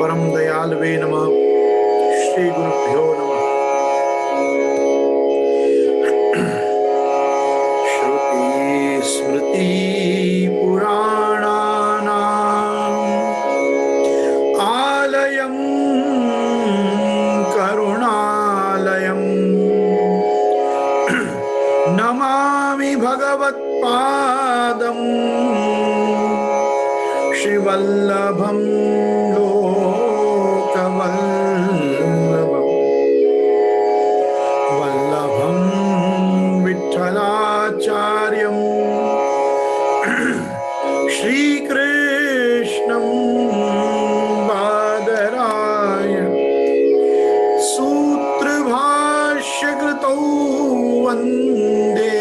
परम दयालवे नमः। श्री गुरुभ्यो नमः। श्रुति स्मृति पुराणानाम् आलयं करुणालयं नमामि भगवत्पादम् श्रीवल्लभं लोकवल्लभं वल्लभं विठ्ठलाचार्यं श्रीकृष्णं बादराय सूत्रभाष्यकृतौ वन्दे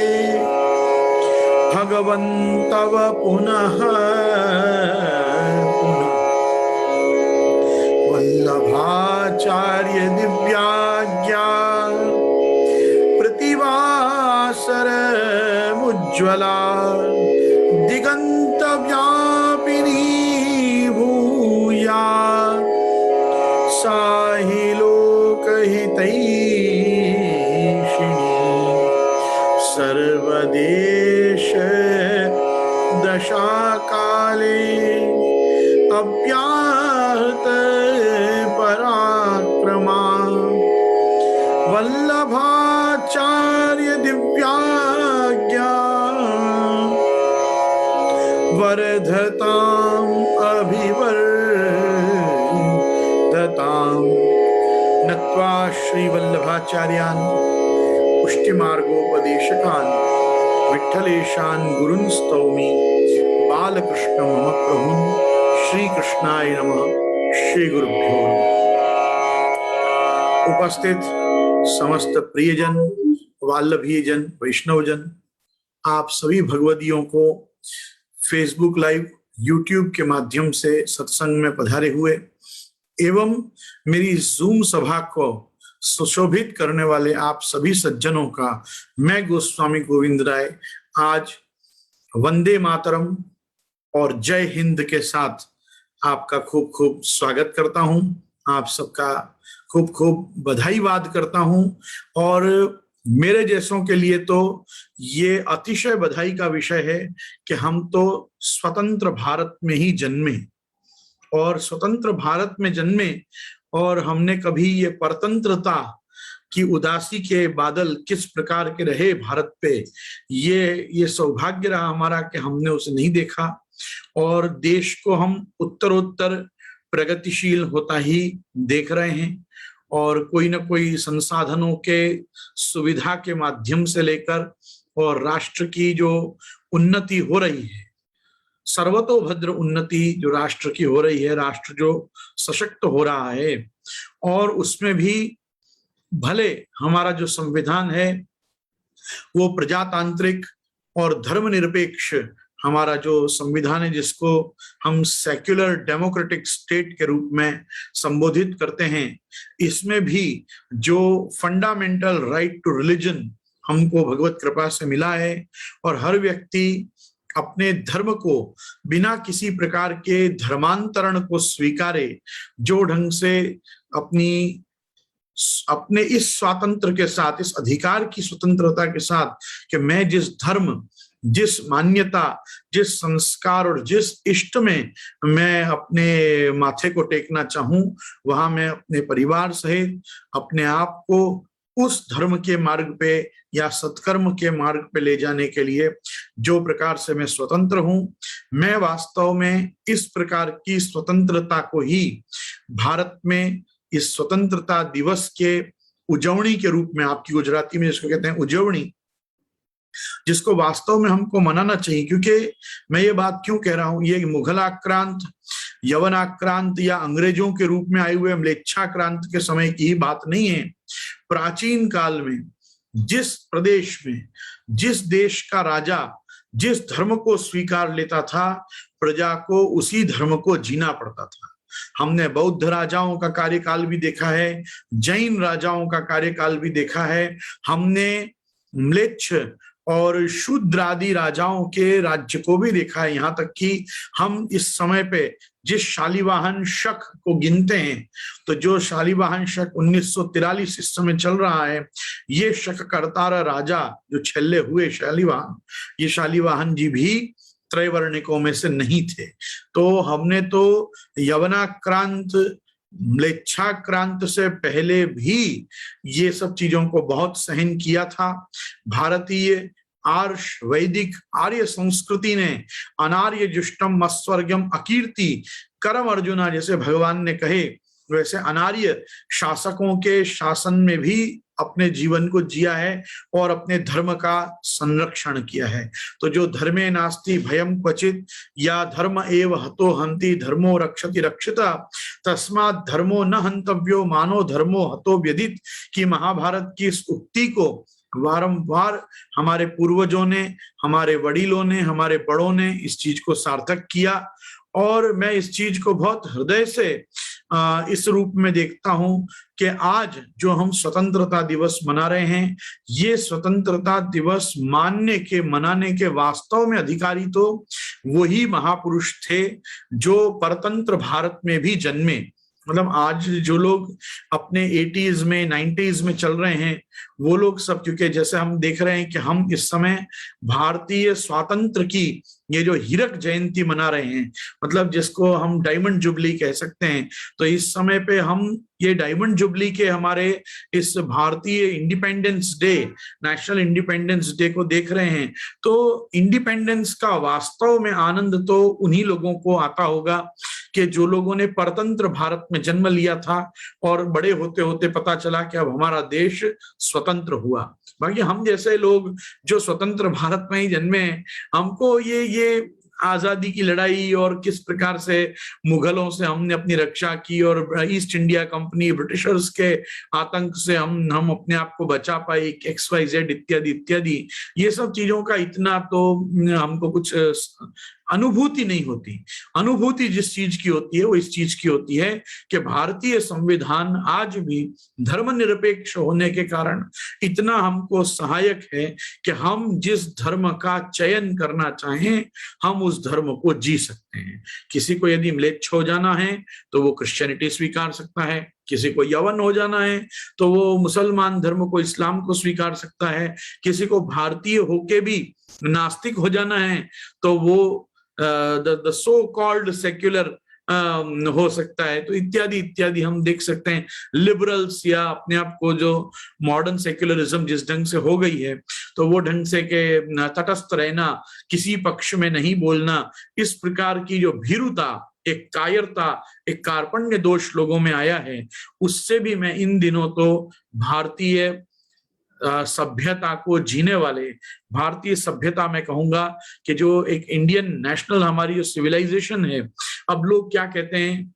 भगवन्तव पुनः वल्लभाचार्य दिव्याज्ञा प्रतिवासर मुज्ज्वला दिगंत व्यापिनी भूया साहि लोकहितैषिणी सर्वदेश दशाकाले अव्याहत पराक्रमा वल्लभाचार्य दिव्याज्ञा वर्धताम् अभिवर्धताम्। नत्वा श्री वल्लभाचार्यान् पुष्टिमार्गोपदेशकान् विठ्ठलेशान् गुरून् स्तौमि बालकृष्ण मम प्रभुन्। श्री कृष्णाय नमः। श्री गुरुभ्यो नमः। उपस्थित समस्त प्रियजन, वाल्लभीजन, वैष्णवजन, आप सभी भगवदियों को फेसबुक लाइव, यूट्यूब के माध्यम से सत्संग में पधारे हुए एवं मेरी जूम सभा को सुशोभित करने वाले आप सभी सज्जनों का मैं गोस्वामी गोविंद राय आज वंदे मातरम और जय हिंद के साथ आपका खूब खूब स्वागत करता हूं। आप सबका खूब खूब बधाईवाद करता हूं और मेरे जैसों के लिए तो ये अतिशय बधाई का विषय है कि हम तो स्वतंत्र भारत में ही जन्मे और स्वतंत्र भारत में जन्मे और हमने कभी ये परतंत्रता की उदासी के बादल किस प्रकार के रहे भारत पे, ये सौभाग्य रहा हमारा कि हमने उसे नहीं देखा और देश को हम उत्तरोत्तर प्रगतिशील होता ही देख रहे हैं और कोई ना कोई संसाधनों के सुविधा के माध्यम से लेकर और राष्ट्र की जो उन्नति हो रही है, सर्वतोभद्र उन्नति जो राष्ट्र की हो रही है, राष्ट्र जो सशक्त हो रहा है और उसमें भी भले हमारा जो संविधान है वो प्रजातांत्रिक और धर्मनिरपेक्ष हमारा जो संविधान है जिसको हम सेक्युलर डेमोक्रेटिक स्टेट के रूप में संबोधित करते हैं, इसमें भी जो फंडामेंटल राइट टू रिलीजन हमको भगवत कृपा से मिला है और हर व्यक्ति अपने धर्म को बिना किसी प्रकार के धर्मांतरण को स्वीकारे, जो ढंग से अपने इस स्वातंत्र के साथ, इस अधिकार की स्वतंत्रता के साथ कि मैं जिस धर्म, जिस मान्यता, जिस संस्कार और जिस इष्ट में मैं अपने माथे को टेकना चाहूं, वहां मैं अपने परिवार सहित अपने आप को उस धर्म के मार्ग पे या सत्कर्म के मार्ग पे ले जाने के लिए जो प्रकार से मैं स्वतंत्र हूं, मैं वास्तव में इस प्रकार की स्वतंत्रता को ही भारत में इस स्वतंत्रता दिवस के उजवणी के रूप में, आपकी गुजराती में जिसको कहते हैं उजवणी, जिसको वास्तव में हमको मनाना चाहिए। क्योंकि मैं ये बात क्यों कह रहा हूं, ये मुगल आक्रांत, यवन आक्रांत या अंग्रेजों के रूप में आए हुए म्लेच्छाक्रांत के समय की ही बात नहीं है। प्राचीन काल में जिस प्रदेश में जिस देश का राजा जिस धर्म को स्वीकार लेता था, प्रजा को उसी धर्म को जीना पड़ता था। हमने बौद्ध राजाओं का कार्यकाल भी देखा है, जैन राजाओं का कार्यकाल भी देखा है, हमने म्लेच्छ और शूद्र आदि राजाओं के राज्य को भी देखा है। यहाँ तक कि हम इस समय पे जिस शालिवाहन शक को गिनते हैं, तो जो शालिवाहन शक 1943 इस समय चल रहा है, ये शक करतारा राजा जो छल्ले हुए शालिवाहन, ये शालिवाहन जी भी त्रैवर्णिकों में से नहीं थे। तो हमने तो यवनाक्रांत म्लेच्छाक्रांत से पहले भी ये सब चीजों को बहुत सहन किया था। भारतीय आर्ष वैदिक आर्य संस्कृति ने अनार्य जुष्टम मस्वर्गम अकीर्ति करम अर्जुना जैसे भगवान ने कहे, वैसे अनार्य शासकों के शासन में भी अपने जीवन को जिया है और अपने धर्म का संरक्षण किया है। तो जो धर्मे नास्ति भयम क्वचित या धर्म एव हतो हंति धर्मो रक्षति रक्षिता तस्मात् धर्मो न हंतव्यो मानो धर्मो हतो व्यदित की महाभारत की इस उक्ति को वारंवार हमारे पूर्वजों ने, हमारे वडीलों ने, हमारे बड़ों ने इस चीज को सार्थक किया। और मैं इस चीज को बहुत हृदय से इस रूप में देखता हूं कि आज जो हम स्वतंत्रता दिवस मना रहे हैं, ये स्वतंत्रता दिवस मनाने के वास्तव में अधिकारी तो वही महापुरुष थे जो परतंत्र भारत में भी जन्मे। मतलब आज जो लोग अपने 80s में 90s में चल रहे हैं, वो लोग सब, क्योंकि जैसे हम देख रहे हैं कि हम इस समय भारतीय स्वातंत्र की ये जो हीरक जयंती मना रहे हैं, मतलब जिसको हम डायमंड जुबली कह सकते हैं, तो इस समय पे हम ये डायमंड जुबली के हमारे इस भारतीय independence day, national independence day को देख रहे हैं। तो इंडिपेंडेंस का वास्तव में आनंद तो उन्हीं लोगों को आता होगा कि जो लोगों ने परतंत्र भारत में जन्म लिया था और बड़े होते होते पता चला कि अब हमारा देश स्वतंत्र हुआ। बाकी हम जैसे लोग जो स्वतंत्र भारत में ही जन्मे, हमको ये आजादी की लड़ाई और किस प्रकार से मुगलों से हमने अपनी रक्षा की और ईस्ट इंडिया कंपनी ब्रिटिशर्स के आतंक से हम अपने आप को बचा पाए, XYZ इत्यादि इत्यादि, ये सब चीजों का इतना तो हमको कुछ अनुभूति नहीं होती। अनुभूति जिस चीज की होती है वो इस चीज की होती है कि भारतीय संविधान आज भी धर्मनिरपेक्ष होने के कारण इतना हमको सहायक है कि हम जिस धर्म का चयन करना चाहें हम उस धर्म को जी सकते हैं। किसी को यदि म्लेच्छ हो जाना है तो वो क्रिश्चियनिटी स्वीकार सकता है, किसी को यवन हो जाना है तो वो मुसलमान धर्म को, इस्लाम को स्वीकार सकता है, किसी को भारतीय होके भी नास्तिक हो जाना है तो वो द सो कॉल्ड सेक्युलर हो सकता है। तो इत्यादि इत्यादि हम देख सकते हैं। लिबरल्स या अपने आप को जो मॉडर्न सेक्युलरिज्म जिस ढंग से हो गई है, तो वो ढंग से के तटस्थ रहना, किसी पक्ष में नहीं बोलना, इस प्रकार की जो भीरुता, एक कायरता, एक कार्पण्य दोष लोगों में आया है, उससे भी मैं इन दिनों तो भारतीय सभ्यता को जीने वाले, भारतीय सभ्यता में कहूंगा कि जो एक इंडियन नेशनल हमारी जो सिविलाइजेशन है, अब लोग क्या कहते हैं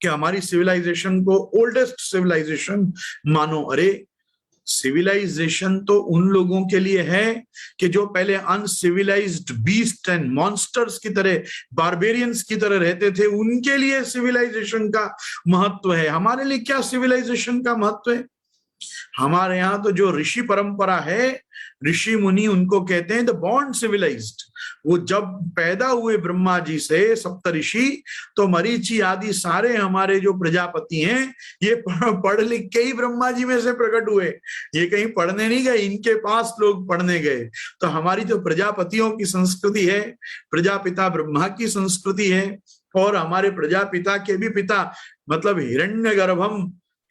कि हमारी सिविलाइजेशन को ओल्डेस्ट सिविलाइजेशन मानो। अरे सिविलाइजेशन तो उन लोगों के लिए है कि जो पहले अनसिविलाइज्ड बीस्ट एंड मॉन्स्टर्स की तरह, बारबेरियंस की तरह रहते थे, उनके लिए सिविलाइजेशन का महत्व है। हमारे लिए क्या सिविलाइजेशन का महत्व है? हमारे यहाँ तो जो ऋषि परंपरा है, ऋषि मुनि उनको कहते हैं द बॉर्न सिविलाइज्ड। वो जब पैदा हुए ब्रह्मा जी से सप्तऋषि, तो मरीचि आदि सारे हमारे जो प्रजापति हैं ये पढ़ लिख के ही ब्रह्मा जी में से प्रकट हुए। ये कहीं पढ़ने नहीं गए, इनके पास लोग पढ़ने गए। तो हमारी जो प्रजापतियों की संस्कृति है, प्रजापिता ब्रह्मा की संस्कृति है, और हमारे प्रजापिता के भी पिता मतलब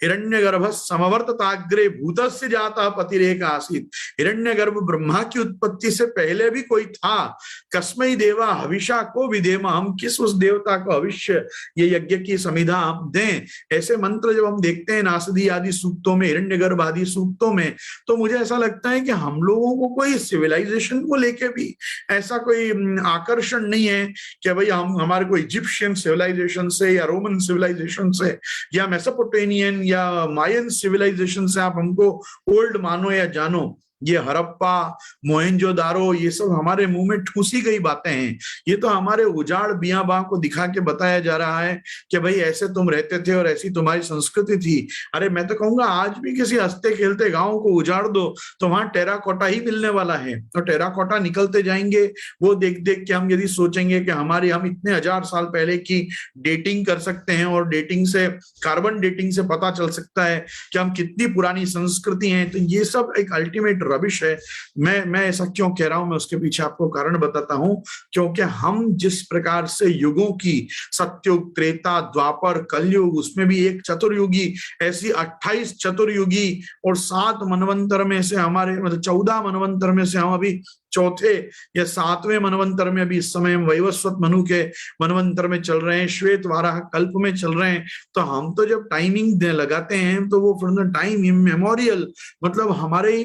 हिरण्यगर्भ समवर्तताग्रे भूतस्य जाता पतिरेक आसीत। हिरण्यगर्भ ब्रह्मा की उत्पत्ति से पहले भी कोई था। कस्मै देवा हविषा को विधेम, हम किस उस देवता को भविष्य ये यज्ञ की समिधा हम दें। ऐसे मंत्र जब हम देखते हैं नासदी आदि सूक्तों में, हिरण्यगर्भ आदि सूक्तों में, तो मुझे ऐसा लगता है कि हम लोगों को कोई सिविलाइजेशन को लेके भी ऐसा कोई आकर्षण नहीं है कि भाई हम हमारे को इजिप्शियन सिविलाइजेशन से या रोमन सिविलाइजेशन से या मेसोपोटामियन या मायन सिविलाइजेशन से आप हमको ओल्ड मानो या जानो। ये हड़प्पा, मोहनजोदारो, ये सब हमारे मुंह में ठूसी गई बातें हैं। ये तो हमारे उजाड़ बियाबां को दिखा के बताया जा रहा है कि भाई ऐसे तुम रहते थे और ऐसी तुम्हारी संस्कृति थी। अरे मैं तो कहूंगा आज भी किसी हंसते खेलते गांव को उजाड़ दो तो वहां टेराकोटा ही मिलने वाला है, और टेराकोटा निकलते जाएंगे। वो देख देख के हम यदि सोचेंगे कि हम इतने हजार साल पहले की डेटिंग कर सकते हैं, और डेटिंग से, कार्बन डेटिंग से पता चल सकता है कि हम कितनी पुरानी संस्कृति हैं, तो ये सब एक अल्टीमेट रबिश है। मैं ऐसा क्यों कह रहा हूं, मैं उसके पीछे आपको कारण बताता हूं। क्योंकि हम जिस प्रकार से युगों की, सतयुग, त्रेता, द्वापर, कलयुग, उसमें भी एक चतुर्युगी, ऐसी 28 चतुर्युगी और 7 मनवंतर में से हमारे, मतलब 14 मनवंतर में से हम अभी चौथे या 7वें मनवंतर में अभी इस समय हम वैवस्वत मनु के मनवंतर में चल रहे हैं, श्वेत वाराह कल्प में चल रहे हैं। तो हम तो जब टाइमिंग लगाते हैं तो वो फ्रॉम द टाइम इमेमोरियल, मतलब हमारे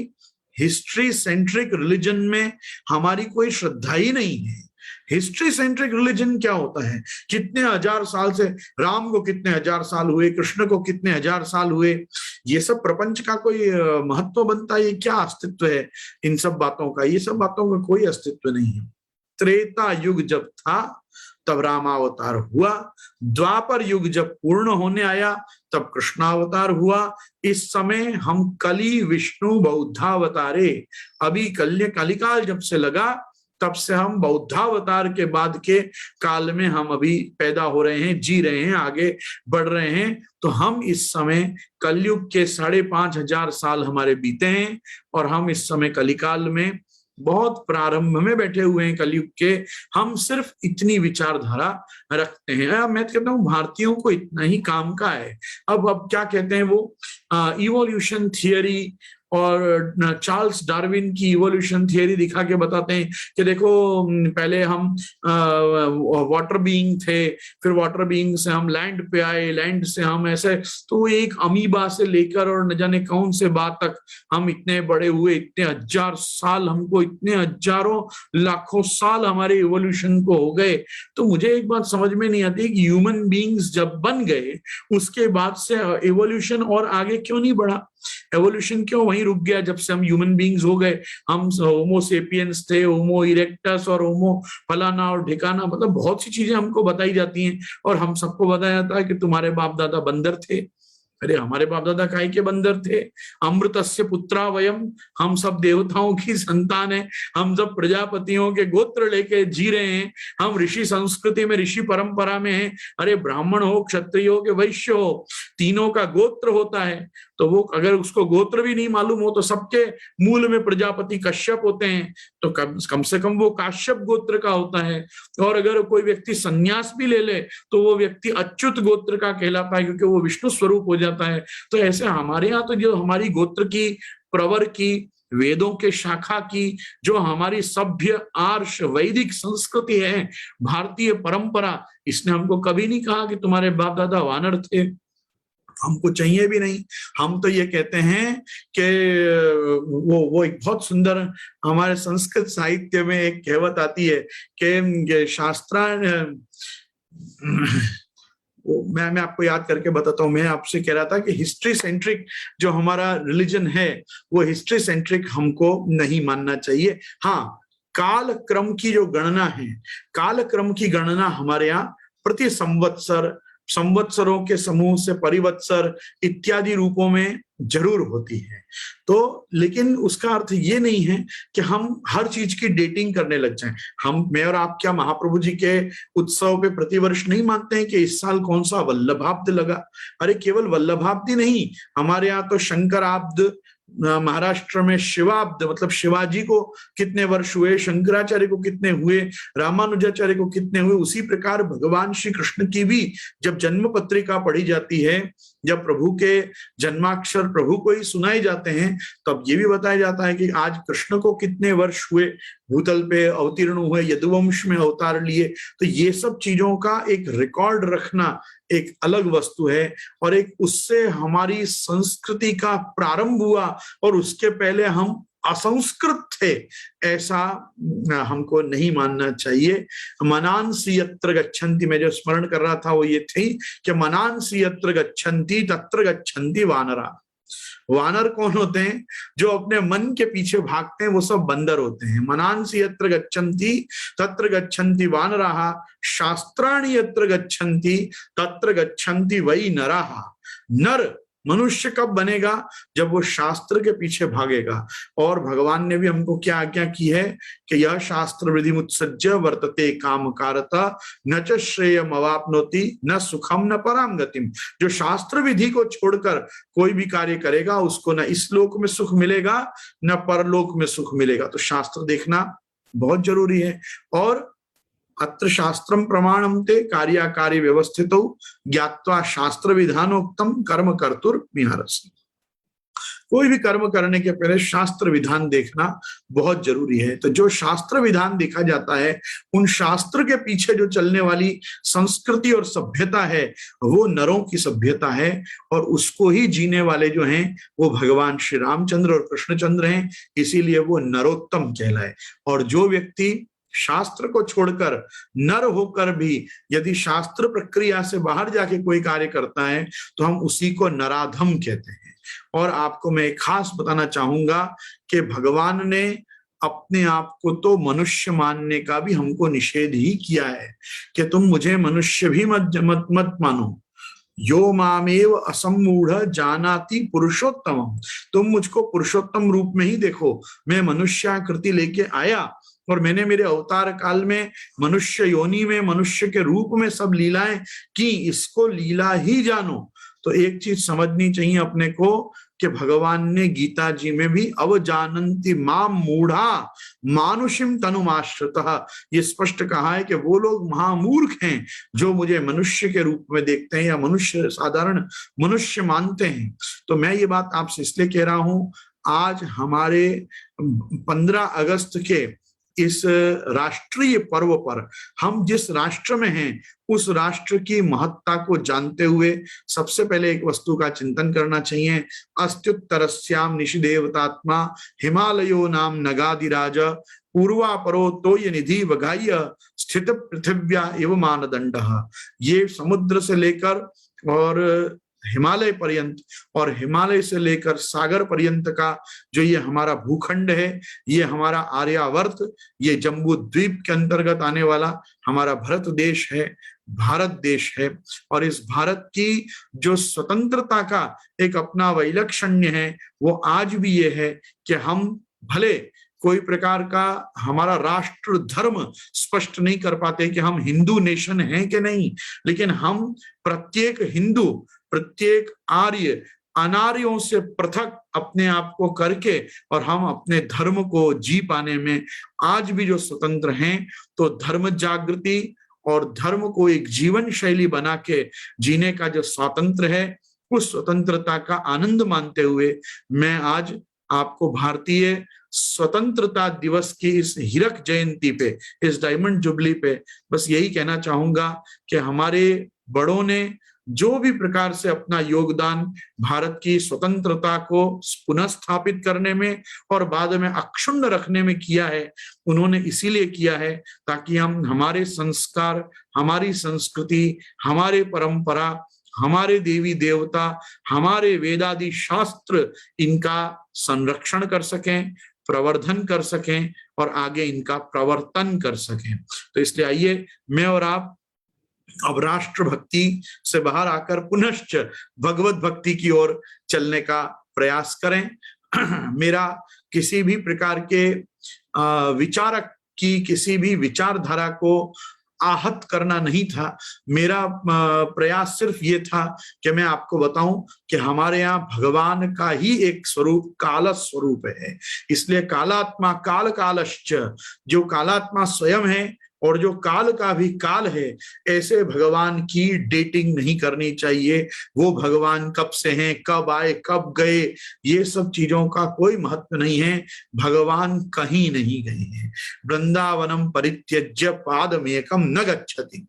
हिस्ट्री सेंट्रिक रिलीजन में हमारी कोई श्रद्धा ही नहीं है। हिस्ट्री सेंट्रिक रिलीजन क्या होता है? कितने हजार साल से, राम को कितने हजार साल हुए, कृष्ण को कितने हजार साल हुए, ये सब प्रपंच का कोई महत्व बनता है? ये क्या अस्तित्व है इन सब बातों का? ये सब बातों का कोई अस्तित्व नहीं है। त्रेता युग जब था तब रामावतार हुआ, द्वापर युग जब पूर्ण होने आया तब कृष्णावतार हुआ। इस समय हम कली विष्णु बौद्धावतारे, अभी कलिकाल जब से लगा तब से हम बौद्धावतार के बाद के काल में हम अभी पैदा हो रहे हैं, जी रहे हैं, आगे बढ़ रहे हैं। तो हम इस समय कलयुग के 5,500 साल हमारे बीते हैं, और हम इस समय कलिकाल में बहुत प्रारंभ में बैठे हुए हैं कलयुग के। हम सिर्फ इतनी विचारधारा रखते हैं। मैं कहता हूँ भारतीयों को इतना ही काम का है। अब क्या कहते हैं वो, इवोल्यूशन थियरी और चार्ल्स डार्विन की इवोल्यूशन थियरी दिखा के बताते हैं कि देखो पहले हम वाटर बीइंग थे, फिर वाटर बीइंग से हम लैंड पे आए, लैंड से हम ऐसे, तो एक अमीबा से लेकर और न जाने कौन से बात तक हम इतने बड़े हुए, इतने हजार साल, हमको इतने हजारों लाखों साल हमारे इवोल्यूशन को हो गए। तो मुझे एक बात समझ में नहीं आती कि ह्यूमन बीइंग्स जब बन गए उसके बाद से इवोल्यूशन और आगे क्यों नहीं बढ़ा? एवोल्यूशन क्यों वहीं रुक गया जब से हम ह्यूमन बीइंग्स हो गए? हम होमो सेपियंस थे, होमो इरेक्टस और होमो फलाना और ठिकाना, मतलब बहुत सी चीजें हमको बताई जाती हैं, और हम सबको बताया जाता है कि तुम्हारे बाप दादा बंदर थे। अरे हमारे बाप दादा काहे के बंदर थे? अमृतस्य पुत्रा वयम, हम सब देवताओं की संतान है, हम सब प्रजापतियों के गोत्र लेके जी रहे हैं, हम ऋषि संस्कृति में, ऋषि परंपरा में हैं। अरे ब्राह्मण हो, क्षत्रिय हो के वैश्य हो, तीनों का गोत्र होता है। तो वो अगर उसको गोत्र भी नहीं मालूम हो तो सबके मूल में प्रजापति कश्यप होते हैं, तो कम से कम वो काश्यप गोत्र का होता है। और अगर कोई व्यक्ति संन्यास भी ले ले तो वो व्यक्ति अच्युत गोत्र का कहलाता है, क्योंकि वो विष्णु स्वरूप हो जाता है। तो ऐसे हमारे यहाँ तो जो हमारी गोत्र की, प्रवर की, वेदों के शाखा की, जो हमारी सभ्य आर्ष वैदिक संस्कृति है, भारतीय परंपरा, इसने हमको कभी नहीं कहा कि तुम्हारे बाप दादा वानर थे। हमको चाहिए भी नहीं। हम तो ये कहते हैं कि वो एक बहुत सुंदर, हमारे संस्कृत साहित्य में एक कहावत आती है कि शास्त्रा, मैं आपको याद करके बताता हूँ। मैं आपसे कह रहा था कि हिस्ट्री सेंट्रिक जो हमारा रिलीजन है, वो हिस्ट्री सेंट्रिक हमको नहीं मानना चाहिए। हाँ, काल क्रम की जो गणना है, काल क्रम की गणना हमारे यहाँ प्रति संवत्सर, संवत्सरों के समूह से परिवत्सर इत्यादि रूपों में जरूर होती है। तो लेकिन उसका अर्थ ये नहीं है कि हम हर चीज की डेटिंग करने लग जाएं। मैं और आप क्या महाप्रभु जी के उत्सव पे प्रतिवर्ष नहीं मानते हैं कि इस साल कौन सा वल्लभाब्द लगा? अरे केवल वल्लभाब्दी नहीं, हमारे यहाँ तो शंकराब्द, महाराष्ट्र में शिवाब्द, मतलब शिवाजी को कितने वर्ष हुए, शंकराचार्य को कितने हुए, रामानुजाचार्य को कितने हुए। उसी प्रकार भगवान श्री कृष्ण की भी जब जन्म पत्रिका पढ़ी जाती है, जब प्रभु के जन्माक्षर प्रभु को ही सुनाए जाते हैं, तब ये भी बताया जाता है कि आज कृष्ण को कितने वर्ष हुए, भूतल पे अवतीर्ण हुए, यदुवंश में अवतार लिए। तो ये सब चीजों का एक रिकॉर्ड रखना एक अलग वस्तु है, और एक उससे हमारी संस्कृति का प्रारंभ हुआ, और उसके पहले हम असंस्कृत थे, ऐसा हमको नहीं मानना चाहिए। मनांसि यत्र गच्छन्ति, मैं जो स्मरण कर रहा था वो ये थी कि मनांसि यत्र गच्छन्ति तत्र गच्छन्ति वानरा। वानर कौन होते हैं? जो अपने मन के पीछे भागते हैं, वो सब बंदर होते हैं। मनांसि यत्र गच्छन्ति तत्र गच्छन्ति वानराः, शास्त्राणि यत्र गच्छन्ति तत्र गच्छन्ति वै नराः। नर मनुष्य कब बनेगा? जब वो शास्त्र के पीछे भागेगा। और भगवान ने भी हमको क्या आज्ञा की है कि यह शास्त्र विधि मुत्सज्य वर्तते काम कारता न च श्रेयम अवाप्नोति न सुखम न पराम गतिम। जो शास्त्र विधि को छोड़कर कोई भी कार्य करेगा, उसको न इस लोक में सुख मिलेगा न परलोक में सुख मिलेगा। तो शास्त्र देखना बहुत जरूरी है। और अत्र शास्त्रम प्रमाणम ते कार्याकारी व्यवस्थितो ज्ञात्वा शास्त्र विधानोक्तम कर्म कर्तुर्मिहारसि। कोई भी कर्म करने के पहले शास्त्र विधान देखना बहुत जरूरी है। तो जो शास्त्र विधान देखा जाता है, उन शास्त्र के पीछे जो चलने वाली संस्कृति और सभ्यता है, वो नरों की सभ्यता है। और उसको ही जीने वाले जो हैं वो भगवान श्री रामचंद्र और कृष्णचंद्र हैं, इसीलिए वो नरोत्तम कहलाए। और जो व्यक्ति शास्त्र को छोड़कर नर होकर भी यदि शास्त्र प्रक्रिया से बाहर जाके कोई कार्य करता है, तो हम उसी को नराधम कहते हैं। और आपको मैं खास बताना चाहूंगा कि भगवान ने अपने आप को तो मनुष्य मानने का भी हमको निषेध ही किया है कि तुम मुझे मनुष्य भी मत मानो। यो मामेव असम्मूढ़ जानाति पुरुषोत्तम। तुम मुझको पुरुषोत्तम रूप में ही देखो। मैं मनुष्याकृति लेके आया और मैंने मेरे अवतार काल में मनुष्य योनि में मनुष्य के रूप में सब लीलाएं की, इसको लीला ही जानो। तो एक चीज समझनी चाहिए अपने को कि भगवान ने गीता जी में भी अवजानन्ति माम मूढ़ा मानुषिम तनुमाश्रितः, ये स्पष्ट कहा है कि वो लोग महामूर्ख हैं जो मुझे मनुष्य के रूप में देखते हैं या मनुष्य साधारण मनुष्य मानते हैं। तो मैं ये बात आपसे इसलिए कह रहा हूं, आज हमारे 15 अगस्त के इस राष्ट्रीय पर्व पर हम जिस राष्ट्र में हैं, उस राष्ट्र की महत्ता को जानते हुए सबसे पहले एक वस्तु का चिंतन करना चाहिए। अस्त्युत्तरस्याम निशिदेवतात्मा हिमालयो नाम नगादिराज पूर्वा परो तोय निधि वगाह्य स्थित पृथिव्या एव मानदंडः। ये समुद्र से लेकर और हिमालय पर्यंत और हिमालय से लेकर सागर पर्यंत का जो ये हमारा भूखंड है, ये हमारा आर्यावर्त, ये जम्बू द्वीप के अंतर्गत आने वाला हमारा भारत देश है, भारत देश है। और इस भारत की जो स्वतंत्रता का एक अपना वैलक्षण्य है, वो आज भी ये है कि हम भले कोई प्रकार का हमारा राष्ट्र धर्म स्पष्ट नहीं कर पाते कि हम हिंदू नेशन हैं कि नहीं, लेकिन हम प्रत्येक हिंदू, प्रत्येक आर्य अनार्यों से पृथक अपने आप को करके और हम अपने धर्म को जी पाने में आज भी जो स्वतंत्र हैं, तो धर्म जागृति और धर्म को एक जीवन शैली बना के जीने का जो स्वातंत्र है, उस स्वतंत्रता का आनंद मानते हुए मैं आज आपको भारतीय स्वतंत्रता दिवस की इस हीरक जयंती पे, इस डायमंड जुबली पे बस यही कहना चाहूंगा कि हमारे बड़ों ने जो भी प्रकार से अपना योगदान भारत की स्वतंत्रता को पुनः स्थापित करने में और बाद में अक्षुण्ण रखने में किया है, उन्होंने इसीलिए किया है ताकि हम हमारे संस्कार, हमारी संस्कृति, हमारे परंपरा, हमारे देवी देवता, हमारे वेदादि शास्त्र, इनका संरक्षण कर सकें, प्रवर्धन कर सकें और आगे इनका प्रवर्तन कर सकें। तो इसलिए आइए मैं और आप अब राष्ट्र भक्ति से बाहर आकर पुनश्च भगवत भक्ति की ओर चलने का प्रयास करें। मेरा किसी भी प्रकार के विचारक की किसी भी विचारधारा को आहत करना नहीं था। मेरा प्रयास सिर्फ ये था कि मैं आपको बताऊं कि हमारे यहाँ भगवान का ही एक स्वरूप काल स्वरूप है। इसलिए कालात्मा काल कालश्च, जो कालात्मा स्वयं है और जो काल का भी काल है, ऐसे भगवान की डेटिंग नहीं करनी चाहिए। वो भगवान कब से हैं, कब आए, कब गए, ये सब चीजों का कोई महत्व नहीं है। भगवान कहीं नहीं गए हैं। वृंदावनम परित्यज्य पादमेकम न गच्छति।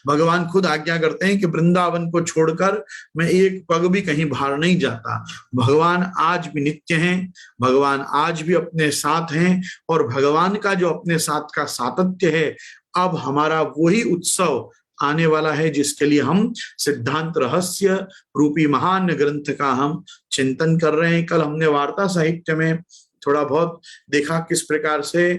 भगवान खुद आज्ञा करते हैं कि वृंदावन को छोड़कर मैं एक पग भी कहीं बाहर नहीं जाता। भगवान आज भी नित्य हैं, भगवान आज भी अपने साथ हैं और भगवान का जो अपने साथ का सातत्य है, अब हमारा वही उत्सव आने वाला है, जिसके लिए हम सिद्धांत रहस्य रूपी महान ग्रंथ का हम चिंतन कर रहे हैं। कल हमने वार्ता साहित्य में थोड़ा बहुत देखा किस प्रकार से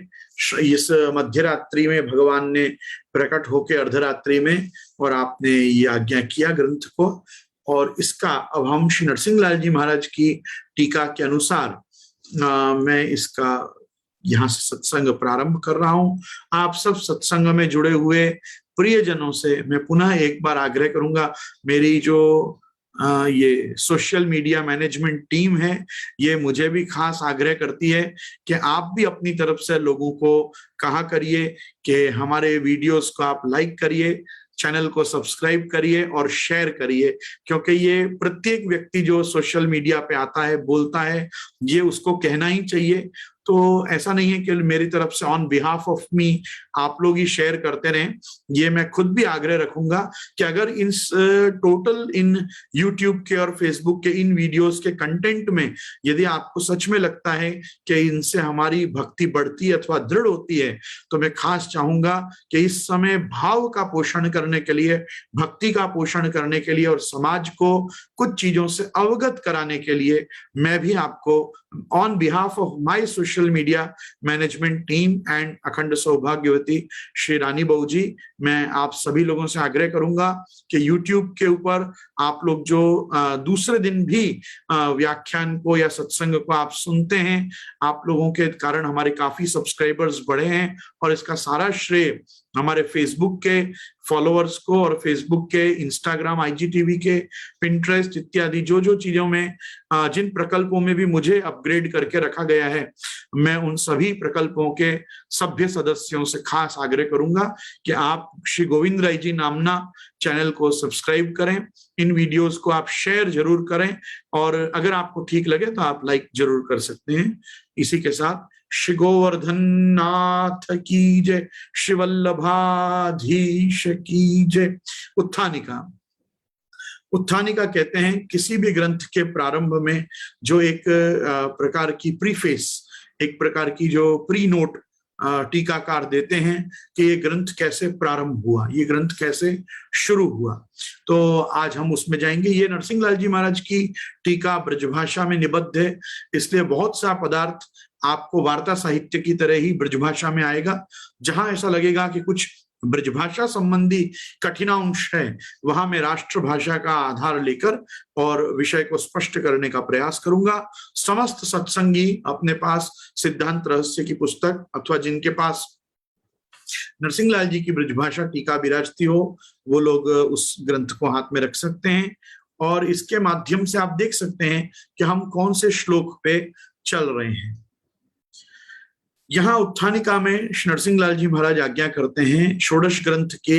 इस मध्यरात्रि में भगवान ने प्रकट होके अर्धरात्रि में, और आपने ये आज्ञा किया ग्रंथ को। और इसका अब हम श्री नरसिंह लाल जी महाराज की टीका के अनुसार मैं इसका यहाँ से सत्संग प्रारंभ कर रहा हूं। आप सब सत्संग में जुड़े हुए प्रियजनों से मैं पुनः एक बार आग्रह करूंगा, मेरी जो ये सोशल मीडिया मैनेजमेंट टीम है, ये मुझे भी खास आग्रह करती है कि आप भी अपनी तरफ से लोगों को कहा करिए कि हमारे वीडियोस को आप लाइक करिए, चैनल को सब्सक्राइब करिए और शेयर करिए, क्योंकि ये प्रत्येक व्यक्ति जो सोशल मीडिया पे आता है, बोलता है, ये उसको कहना ही चाहिए। तो ऐसा नहीं है कि मेरी तरफ से ऑन बिहाफ ऑफ मी आप लोग ही शेयर करते रहें, ये मैं खुद भी आग्रह रखूंगा कि अगर इन टोटल इन यूट्यूब के और फेसबुक के इन वीडियोस के कंटेंट में यदि आपको सच में लगता है कि इनसे हमारी भक्ति बढ़ती है अथवा दृढ़ होती है, तो मैं खास चाहूंगा कि इस समय भाव का पोषण करने के लिए, भक्ति का पोषण करने के लिए और समाज को कुछ चीजों से अवगत कराने के लिए मैं भी आपको on behalf of my social media management team and अखंड सौभाग्यवती श्री रानी बहू जी, मैं आप सभी लोगों से आग्रह करूंगा कि YouTube के ऊपर आप लोग जो दूसरे दिन भी व्याख्यान को या सत्संग को आप सुनते हैं, आप लोगों के कारण हमारे काफी सब्सक्राइबर्स बढ़े हैं, और इसका सारा श्रेय हमारे फेसबुक के फॉलोअर्स को और फेसबुक के, इंस्टाग्राम, IGTV के, पिंटरेस्ट इत्यादि जो जो चीजों में जिन प्रकल्पों में भी मुझे अपग्रेड करके रखा गया है, मैं उन सभी प्रकल्पों के सभ्य सदस्यों से खास आग्रह करूंगा कि आप श्री गोविंद राय जी नामना चैनल को सब्सक्राइब करें, इन वीडियोस को आप शेयर जरूर करें, और अगर आपको ठीक लगे तो आप लाइक जरूर कर सकते हैं। इसी के साथ श्री गोवर्धन नाथ की जय, श्री वल्लभाधीश की जय। उत्थानिका, उत्थानिका कहते हैं किसी भी ग्रंथ के प्रारंभ में जो एक प्रकार की प्रीफेस, एक प्रकार की जो प्री नोट टीकाकार देते हैं कि ये ग्रंथ कैसे प्रारंभ हुआ, ये ग्रंथ कैसे शुरू हुआ, तो आज हम उसमें जाएंगे। ये नरसिंह लाल जी महाराज की टीका ब्रजभाषा में निबद्ध है, इसलिए बहुत सा पदार्थ आपको वार्ता साहित्य की तरह ही ब्रजभाषा में आएगा। जहां ऐसा लगेगा कि कुछ ब्रजभाषा संबंधी कठिनांश है, वहां मैं राष्ट्रभाषा का आधार लेकर और विषय को स्पष्ट करने का प्रयास करूंगा। समस्त सत्संगी अपने पास सिद्धांत रहस्य की पुस्तक अथवा जिनके पास नरसिंह लाल जी की ब्रजभाषा टीका विराजती हो, वो लोग उस ग्रंथ को हाथ में रख सकते हैं, और इसके माध्यम से आप देख सकते हैं कि हम कौन से श्लोक पे चल रहे हैं। यहाँ उत्थानिका में श्री नरसिंह लाल जी महाराज आज्ञा करते हैं, षोडश ग्रंथ के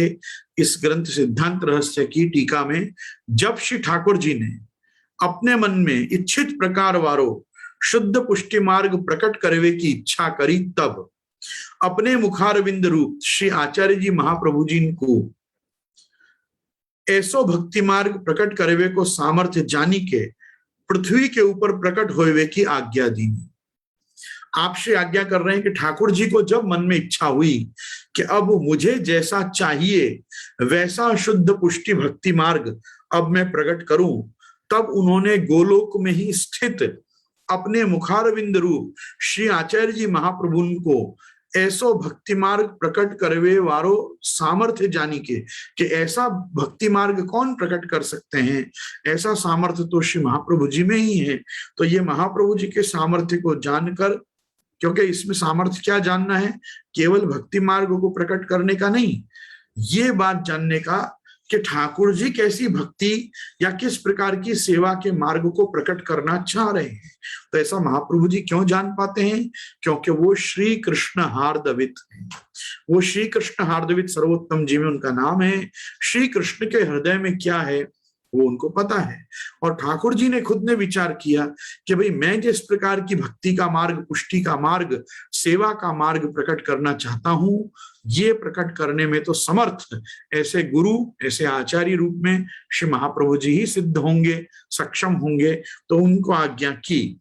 इस ग्रंथ सिद्धांत रहस्य की टीका में, जब श्री ठाकुर जी ने अपने मन में इच्छित प्रकार वारो शुद्ध पुष्टि मार्ग प्रकट करवे की इच्छा करी, तब अपने मुखारविंद रूप श्री आचार्य जी महाप्रभु जी को ऐसो भक्ति मार्ग प्रकट करवे को सामर्थ्य जानी के पृथ्वी के ऊपर प्रकट होवे की आज्ञा दी। आपसे आज्ञा कर रहे हैं कि ठाकुर जी को जब मन में इच्छा हुई कि अब मुझे जैसा चाहिए वैसा शुद्ध पुष्टि भक्ति मार्ग अब मैं प्रकट करूं, तब उन्होंने गोलोक में ही स्थित अपने मुखारविंद रूप श्री आचार्य जी महाप्रभु को ऐसो भक्ति मार्ग प्रकट करवे वारो सामर्थ्य जानी के, कि ऐसा भक्ति मार्ग कौन प्रकट कर सकते हैं, ऐसा सामर्थ्य तो श्री महाप्रभु जी में ही है। तो ये महाप्रभु जी के सामर्थ्य को जानकर, क्योंकि इसमें सामर्थ्य क्या जानना है, केवल भक्ति मार्ग को प्रकट करने का नहीं, ये बात जानने का कि ठाकुर जी कैसी भक्ति या किस प्रकार की सेवा के मार्ग को प्रकट करना चाह रहे हैं। तो ऐसा महाप्रभु जी क्यों जान पाते हैं, क्योंकि वो श्री कृष्ण हार्दवित हैं। वो श्री कृष्ण हार्दवित सर्वोत्तम जी में उनका नाम है। श्री कृष्ण के हृदय में क्या है वो उनको पता है, और ठाकुर जी ने खुद ने विचार किया कि भाई मैं जिस प्रकार की भक्ति का मार्ग, पुष्टि का मार्ग, सेवा का मार्ग प्रकट करना चाहता हूं, ये प्रकट करने में तो समर्थ ऐसे गुरु, ऐसे आचार्य रूप में श्री महाप्रभु जी ही सिद्ध होंगे, सक्षम होंगे। तो उनको आज्ञा की।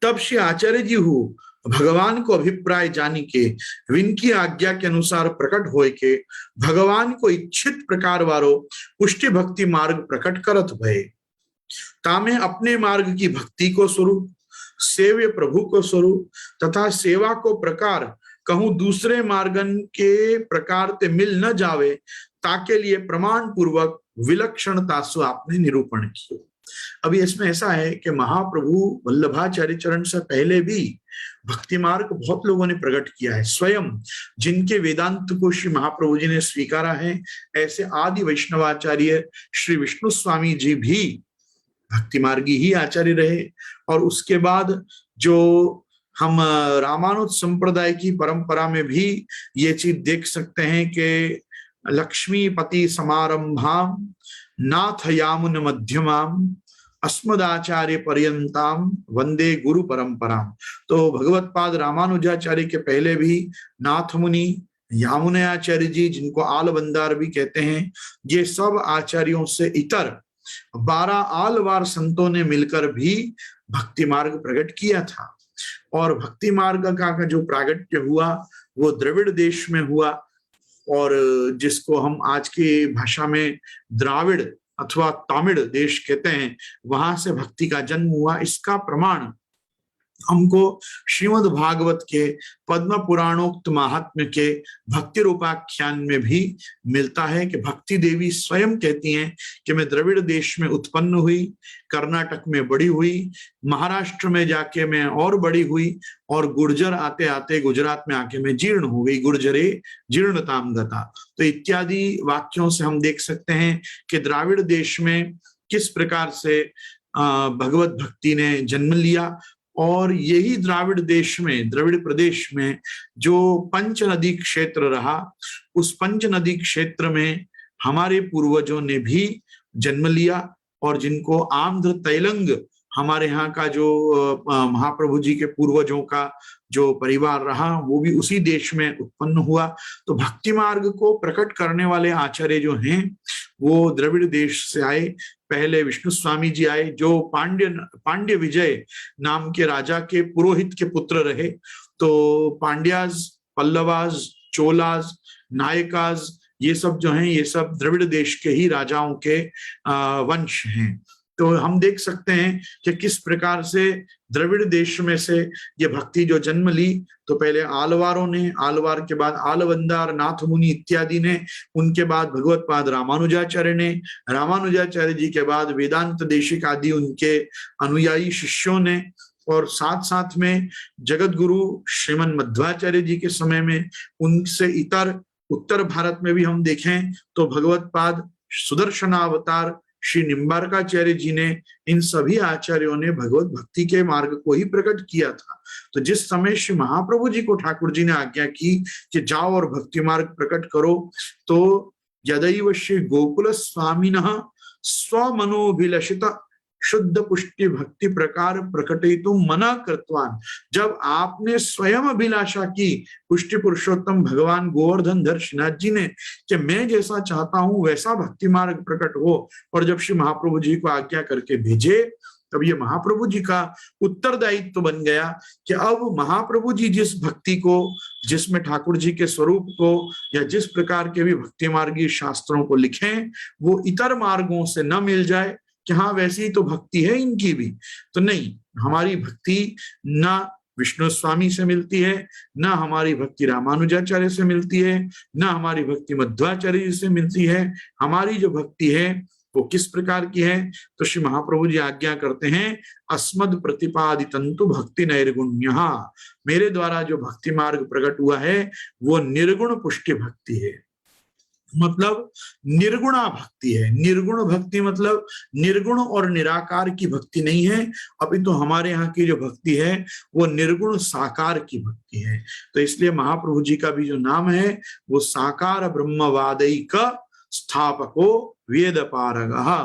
तब श्री आचार्य जी हो भगवान को अभिप्राय जानी के विनकी आज्ञा के अनुसार प्रकट होए के भगवान को इच्छित प्रकार वारो पुष्टि भक्ति मार्ग प्रकट करत भय। तामे अपने मार्ग की भक्ति को स्वरूप, सेव्य प्रभु को स्वरूप तथा सेवा को प्रकार कहूं दूसरे मार्गन के प्रकार ते मिल न जावे, ताके लिए प्रमाण पूर्वक विलक्षणता से आपने निरूपण किया। अभी इसमें ऐसा है कि महाप्रभु वल्लभाचार्य चरण से पहले भी भक्ति मार्ग बहुत लोगों ने प्रकट किया है। स्वयं जिनके वेदांत को श्री महाप्रभु जी ने स्वीकारा है, ऐसे आदि वैष्णवाचार्य श्री विष्णु स्वामी जी भी भक्ति मार्गी ही आचार्य रहे। और उसके बाद जो हम रामानुज संप्रदाय की परंपरा में भी ये चीज देख सकते हैं कि लक्ष्मीपति समारंभाम नाथ यामुन मध्यमाम अस्मदाचार्य पर्यंताम वंदे गुरु परंपराम। तो भगवत्पाद रामानुजाचार्य के पहले भी नाथ मुनि, यामुनाचार्य जी जिनको आल बंदार भी कहते हैं, ये सब आचार्यों से इतर 12 आलवार संतों ने मिलकर भी भक्ति मार्ग प्रकट किया था। और भक्ति मार्ग का जो प्रागट्य हुआ वो द्रविड़ देश में हुआ, और जिसको हम आज की भाषा में द्राविड़ अथवा तमिड़ देश कहते हैं, वहां से भक्ति का जन्म हुआ। इसका प्रमाण हमको श्रीमद् भागवत के पद्म पुराणोक्त महात्म्य के भक्ति रूपाख्यान में भी मिलता है कि भक्ति देवी स्वयं कहती हैं कि मैं द्रविड़ देश में उत्पन्न हुई, कर्नाटक में बड़ी हुई, महाराष्ट्र में जाके मैं और बड़ी हुई, और गुर्जर आते आते गुजरात में आके मैं जीर्ण हो गई, गुर्जरे जीर्णताम गता। तो इत्यादि वाक्यों से हम देख सकते हैं कि द्राविड़ देश में किस प्रकार से भगवत भक्ति ने जन्म लिया। और यही द्राविड़ देश में, द्रविड़ प्रदेश में जो पंच नदी क्षेत्र रहा, उस पंच नदी क्षेत्र में हमारे पूर्वजों ने भी जन्म लिया, और जिनको आंध्र तैलंग हमारे यहाँ का जो महाप्रभु जी के पूर्वजों का जो परिवार रहा, वो भी उसी देश में उत्पन्न हुआ। तो भक्ति मार्ग को प्रकट करने वाले आचार्य जो हैं वो द्रविड़ देश से आए। पहले विष्णु स्वामी जी आए, जो पांड्य विजय नाम के राजा के पुरोहित के पुत्र रहे। तो पांड्याज, पल्लवाज, चोलाज, नायकाज, ये सब जो हैं, ये सब द्रविड़ देश के ही राजाओं के वंश हैं। तो हम देख सकते हैं कि किस प्रकार से द्रविड़ देश में से ये भक्ति जो जन्म ली, तो पहले आलवारों ने, आलवार के बाद आलवंदार, नाथ मुनि इत्यादि ने, उनके बाद भगवत्पाद रामानुजाचार्य ने, रामानुजाचार्य जी के बाद वेदांत देशिक आदि उनके अनुयायी शिष्यों ने, और साथ साथ में जगत गुरु श्रीमन मध्वाचार्य जी के समय में, उनसे इतर उत्तर भारत में भी हम देखें तो भगवत्पाद सुदर्शनावतार श्री निम्बारकाचार्य जी ने, इन सभी आचार्यों ने भगवत भक्ति के मार्ग को ही प्रकट किया था। तो जिस समय श्री महाप्रभु जी को ठाकुर जी ने आज्ञा की कि जाओ और भक्ति मार्ग प्रकट करो, तो यदैव श्री गोकुल स्वामिनः स्वमनोभिलषित शुद्ध पुष्टि भक्ति प्रकार प्रकटयितुम मना कृतवान, जब आपने स्वयं अभिलाषा की पुष्टि पुरुषोत्तम भगवान गोवर्धन धर श्रीनाथ जी ने कि मैं जैसा चाहता हूं वैसा भक्ति मार्ग प्रकट हो, और जब श्री महाप्रभु जी को आज्ञा करके भेजे, तब ये महाप्रभु जी का उत्तरदायित्व बन गया कि अब महाप्रभु जी जिस भक्ति को, जिसमें ठाकुर जी के स्वरूप को या जिस प्रकार के भी भक्ति मार्गी शास्त्रों को लिखें, वो इतर मार्गों से न मिल जाए कि हाँ वैसी तो भक्ति है इनकी भी। तो नहीं, हमारी भक्ति ना विष्णु स्वामी से मिलती है, ना हमारी भक्ति रामानुजाचार्य से मिलती है, ना हमारी भक्ति मध्वाचार्य जी से मिलती है। हमारी जो भक्ति है वो किस प्रकार की है, तो श्री महाप्रभु जी आज्ञा करते हैं, अस्मद प्रतिपादितंतु भक्ति नैर्गुण्य, मेरे द्वारा जो भक्ति मार्ग प्रकट हुआ है वो निर्गुण पुष्टि भक्ति है, मतलब निर्गुणा भक्ति है। निर्गुण भक्ति मतलब निर्गुण और निराकार की भक्ति नहीं है, अपितु हमारे यहाँ की जो भक्ति है वो निर्गुण साकार की भक्ति है। तो इसलिए महाप्रभु जी का भी जो नाम है वो साकार ब्रह्मवादैक स्थापको वेद पारगः।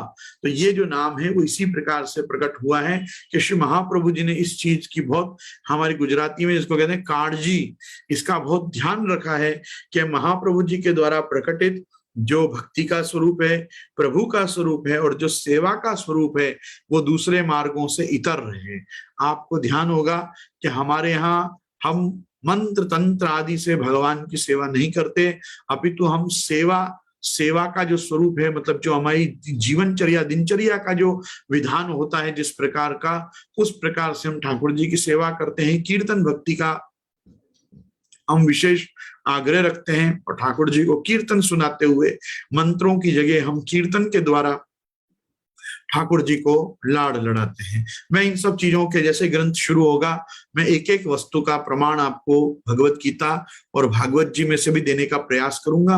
तो ये जो नाम है वो इसी प्रकार से प्रकट हुआ है कि श्री महाप्रभु जी ने इस चीज की बहुत, हमारी गुजराती में इसको कहते हैं काळजी, इसका बहुत ध्यान रखा है कि महाप्रभु जी के द्वारा प्रकटित जो भक्ति का स्वरूप है, प्रभु का स्वरूप है, और जो सेवा का स्वरूप है वो दूसरे मार्गों से इतर रहे। आपको ध्यान होगा कि हमारे यहाँ हम मंत्र तंत्र आदि से भगवान की सेवा नहीं करते, अपितु हम सेवा का जो स्वरूप है, मतलब जो हमारी जीवनचर्या दिनचर्या का जो विधान होता है जिस प्रकार का, उस प्रकार से हम ठाकुर जी की सेवा करते हैं। कीर्तन भक्ति का हम विशेष आग्रह रखते हैं और ठाकुर जी को कीर्तन सुनाते हुए मंत्रों की जगह हम कीर्तन के द्वारा ठाकुर जी को लाड़ लड़ाते हैं। मैं इन सब चीजों के, जैसे ग्रंथ शुरू होगा, मैं एक एक वस्तु का प्रमाण आपको भगवत गीता और भागवत जी में से भी देने का प्रयास करूंगा।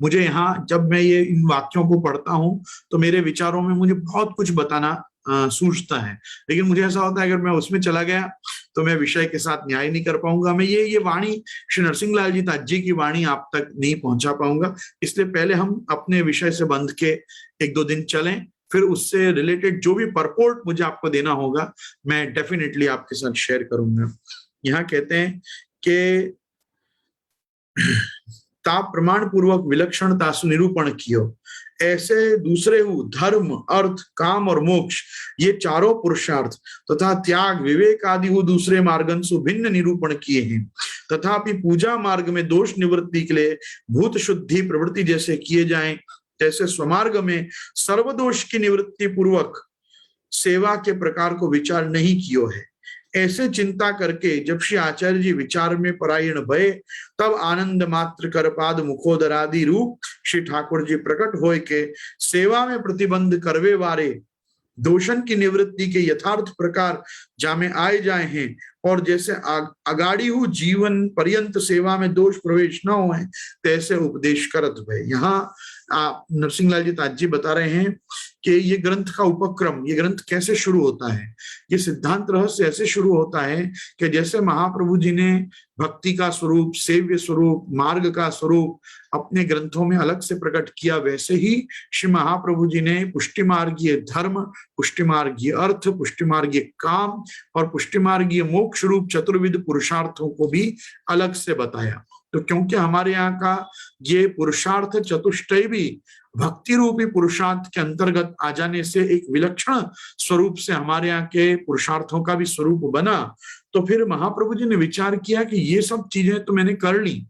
मुझे यहाँ जब मैं ये इन वाक्यों को पढ़ता हूँ तो मेरे विचारों में मुझे बहुत कुछ बताना सूझता है, लेकिन मुझे ऐसा होता है अगर मैं उसमें चला गया तो मैं विषय के साथ न्याय नहीं कर पाऊंगा। मैं ये वाणी श्री नरसिंह लाल जी ताज जी की वाणी आप तक नहीं पहुंचा पाऊंगा। इसलिए पहले हम अपने विषय से बंध के एक दो दिन चलें, फिर उससे रिलेटेड जो भी परपोर्ट मुझे आपको देना होगा मैं डेफिनेटली आपके साथ शेयर करूंगा। यहाँ कहते हैं कि ता प्रमाण पूर्वक विलक्षणता सुनिरूपण कियो, ऐसे दूसरे धर्म अर्थ काम और मोक्ष ये चारों पुरुषार्थ तथा त्याग विवेक आदि दूसरे मार्गन सु भिन्न निरूपण किए हैं। तथापि पूजा मार्ग में दोष निवृत्ति के लिए भूत शुद्धि प्रवृत्ति जैसे किए जाएं, जैसे स्वमार्ग में सर्वदोष की निवृत्ति पूर्वक सेवा के प्रकार को विचार नहीं कियो है। ऐसे चिंता करके जब श्री आचार्य जी विचार में परायण भये, तब आनंद मात्र कर पाद मुखोदरादि रूप श्री ठाकुर जी प्रकट होय के सेवा में प्रतिबंध करवे वारे दोषन की निवृत्ति के यथार्थ प्रकार जामे आए जाए हैं, और जैसे अगाड़ी हु जीवन पर्यंत सेवा में दोष प्रवेश न हो तैसे उपदेश करत भय। यहाँ नरसिंह लाल जी ताज जी बता रहे हैं कि ये ग्रंथ का उपक्रम, ये ग्रंथ कैसे शुरू होता है। ये सिद्धांत रहस्य ऐसे शुरू होता है कि जैसे महाप्रभु जी ने भक्ति का स्वरूप, सेव्य स्वरूप, मार्ग का स्वरूप अपने ग्रंथों में अलग से प्रकट किया, वैसे ही श्री महाप्रभु जी ने पुष्टिमार्गीय धर्म, पुष्टिमार्गीय अर्थ, पुष्टिमार्गीय काम और पुष्टिमार्गीय मोक्ष रूप चतुर्विध पुरुषार्थों को भी अलग से बताया। तो क्योंकि हमारे यहाँ का ये पुरुषार्थ चतुष्टय भी भक्ति रूपी पुरुषार्थ के अंतर्गत आ जाने से एक विलक्षण स्वरूप से हमारे यहाँ के पुरुषार्थों का भी स्वरूप बना, तो फिर महाप्रभु जी ने विचार किया कि ये सब चीजें तो मैंने कर ली,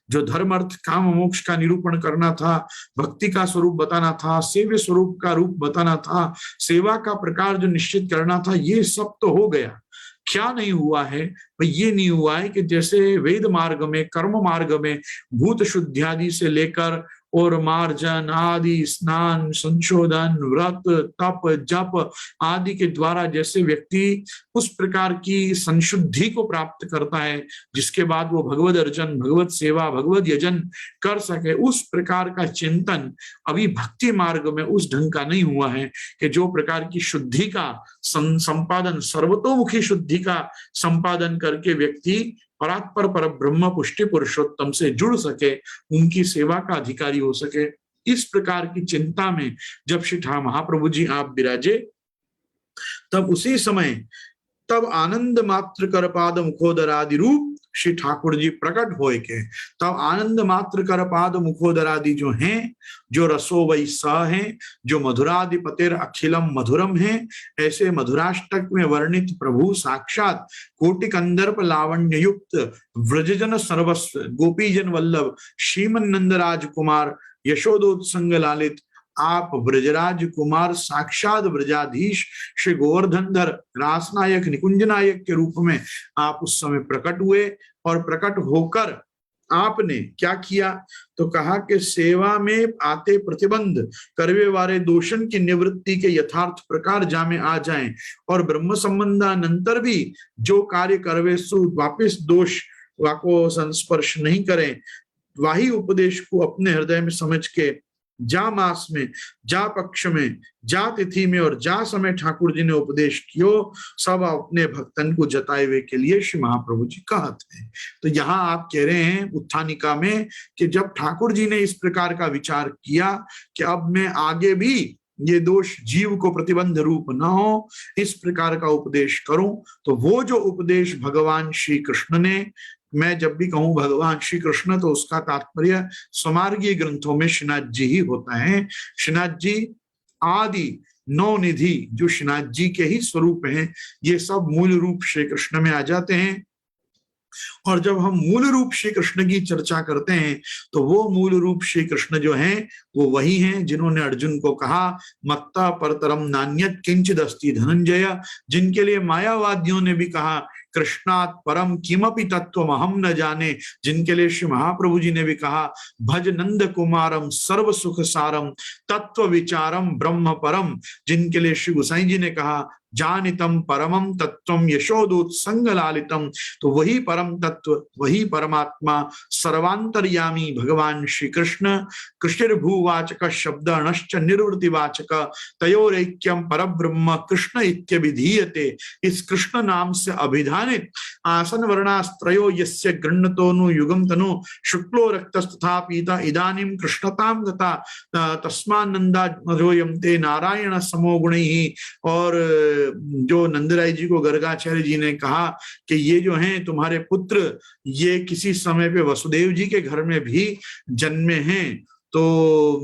जो धर्म अर्थ काम मोक्ष का निरूपण करना था, भक्ति का स्वरूप बताना था, सेव्य स्वरूप का रूप बताना था, सेवा का प्रकार जो निश्चित करना था, ये सब तो हो गया। क्या नहीं हुआ है भाई? ये नहीं हुआ है कि जैसे वेद मार्ग में, कर्म मार्ग में भूत शुद्धि आदि से लेकर और मार्जन आदि, स्नान, संशोधन, व्रत, तप, जप आदि के द्वारा जैसे व्यक्ति उस प्रकार की संशुद्धि को प्राप्त करता है जिसके बाद वो भगवद अर्चन, भगवत सेवा, भगवद यजन कर सके, उस प्रकार का चिंतन अभी भक्ति मार्ग में उस ढंग का नहीं हुआ है कि जो प्रकार की शुद्धि का संपादन, सर्वतोमुखी शुद्धि का संपादन करके व्यक्ति परात्पर पर ब्रह्म पुष्टि पुरुषोत्तम से जुड़ सके, उनकी सेवा का अधिकारी हो सके। इस प्रकार की चिंता में जब श्री महाप्रभु जी आप विराजे, तब उसी समय तब आनंद मात्र कर पाद मुखोदरादि रूप श्री ठाकुर जी प्रकट होए के, तब आनंद मात्र कर पाद मुखोदरादि जो हैं, जो रसो वै स हैं, जो मधुराधिपतिर अखिलम मधुरम है, ऐसे मधुराष्टक में वर्णित प्रभु साक्षात कोटि कंदर्प लावण्य युक्त व्रजजन सर्वस्व गोपीजन वल्लभ श्रीमन नंद राजकुमार यशोदोत्संग लालित आप ब्रजराज कुमार साक्षात ब्रजाधीश श्री गोवर्धनधर रासनायक निकुंज नायक के रूप में आप उस समय प्रकट हुए, और प्रकट होकर आपने क्या किया तो कहा कि सेवा में आते प्रतिबंध करवे वाले दोषन की निवृत्ति के यथार्थ प्रकार जामे आ जाएं, और ब्रह्म संबंधानंतर भी जो कार्य करवे सु वापिस दोष वाको संस्पर्श नहीं करें, वही उपदेश को अपने हृदय में समझ के जा मास में, जा पक्ष में, जा तिथि में और जा समय ठाकुर जी ने उपदेश कियो, सब अपने भक्तन को जताए हुए के लिए श्री महाप्रभु जी कहते हैं। तो यहाँ आप कह रहे हैं उत्थानिका में कि जब ठाकुर जी ने इस प्रकार का विचार किया कि अब मैं आगे भी ये दोष जीव को प्रतिबंध रूप न हो, इस प्रकार का उपदेश करूं, तो वो जो उपदेश भगवान श्री कृष्ण ने, मैं जब भी कहूं भगवान श्री कृष्ण तो उसका तात्पर्य स्वमार्गीय ग्रंथों में श्रीनाथ जी ही होता है। श्रीनाथ जी आदि नौ निधि जो श्रीनाथ जी के ही स्वरूप हैं, ये सब मूल रूप श्री कृष्ण में आ जाते हैं। और जब हम मूल रूप श्री कृष्ण की चर्चा करते हैं तो वो मूल रूप श्री कृष्ण जो हैं वो वही हैं जिन्होंने अर्जुन को कहा मत्ता परतरम नान्यत किंचिद अस्ति धनंजय, जिनके लिए मायावादियों ने भी कहा कृष्णात् परम किमपि तत्वम अहम न जाने, जिनके लिए श्री महाप्रभु जी ने भी कहा भज नंद कुमारम सर्व सुख सारम तत्व विचारम ब्रह्म परम, जिनके लिए श्री गोसाई जी ने कहा जानितम परमम तत्वम यशोदूत संग लालितम, तो वही परम तत्व वही परमात्मा सर्वांतर्यामी भगवान श्री कृष्ण कृष्णिर्भूवाचक शब्द अणश्च निर्वृतिवाचक तयोरैक्यम परब्रह्म कृष्ण इत्यभिधीयते। इस कृष्ण नाम से अभिधानित आसन वर्णास्त्रयो यस्य गृह्णतोनु युगम तनु शुक्लो रक्तस्तथा पीता इदानीं कृष्णताम गता तस्मानंदायोयम ते नारायण समो गुणैः। और जो नंदराय जी को गर्गाचार्य जी ने कहा कि ये जो हैं तुम्हारे पुत्र ये किसी समय पे वसुदेव जी के घर में भी जन्मे हैं, तो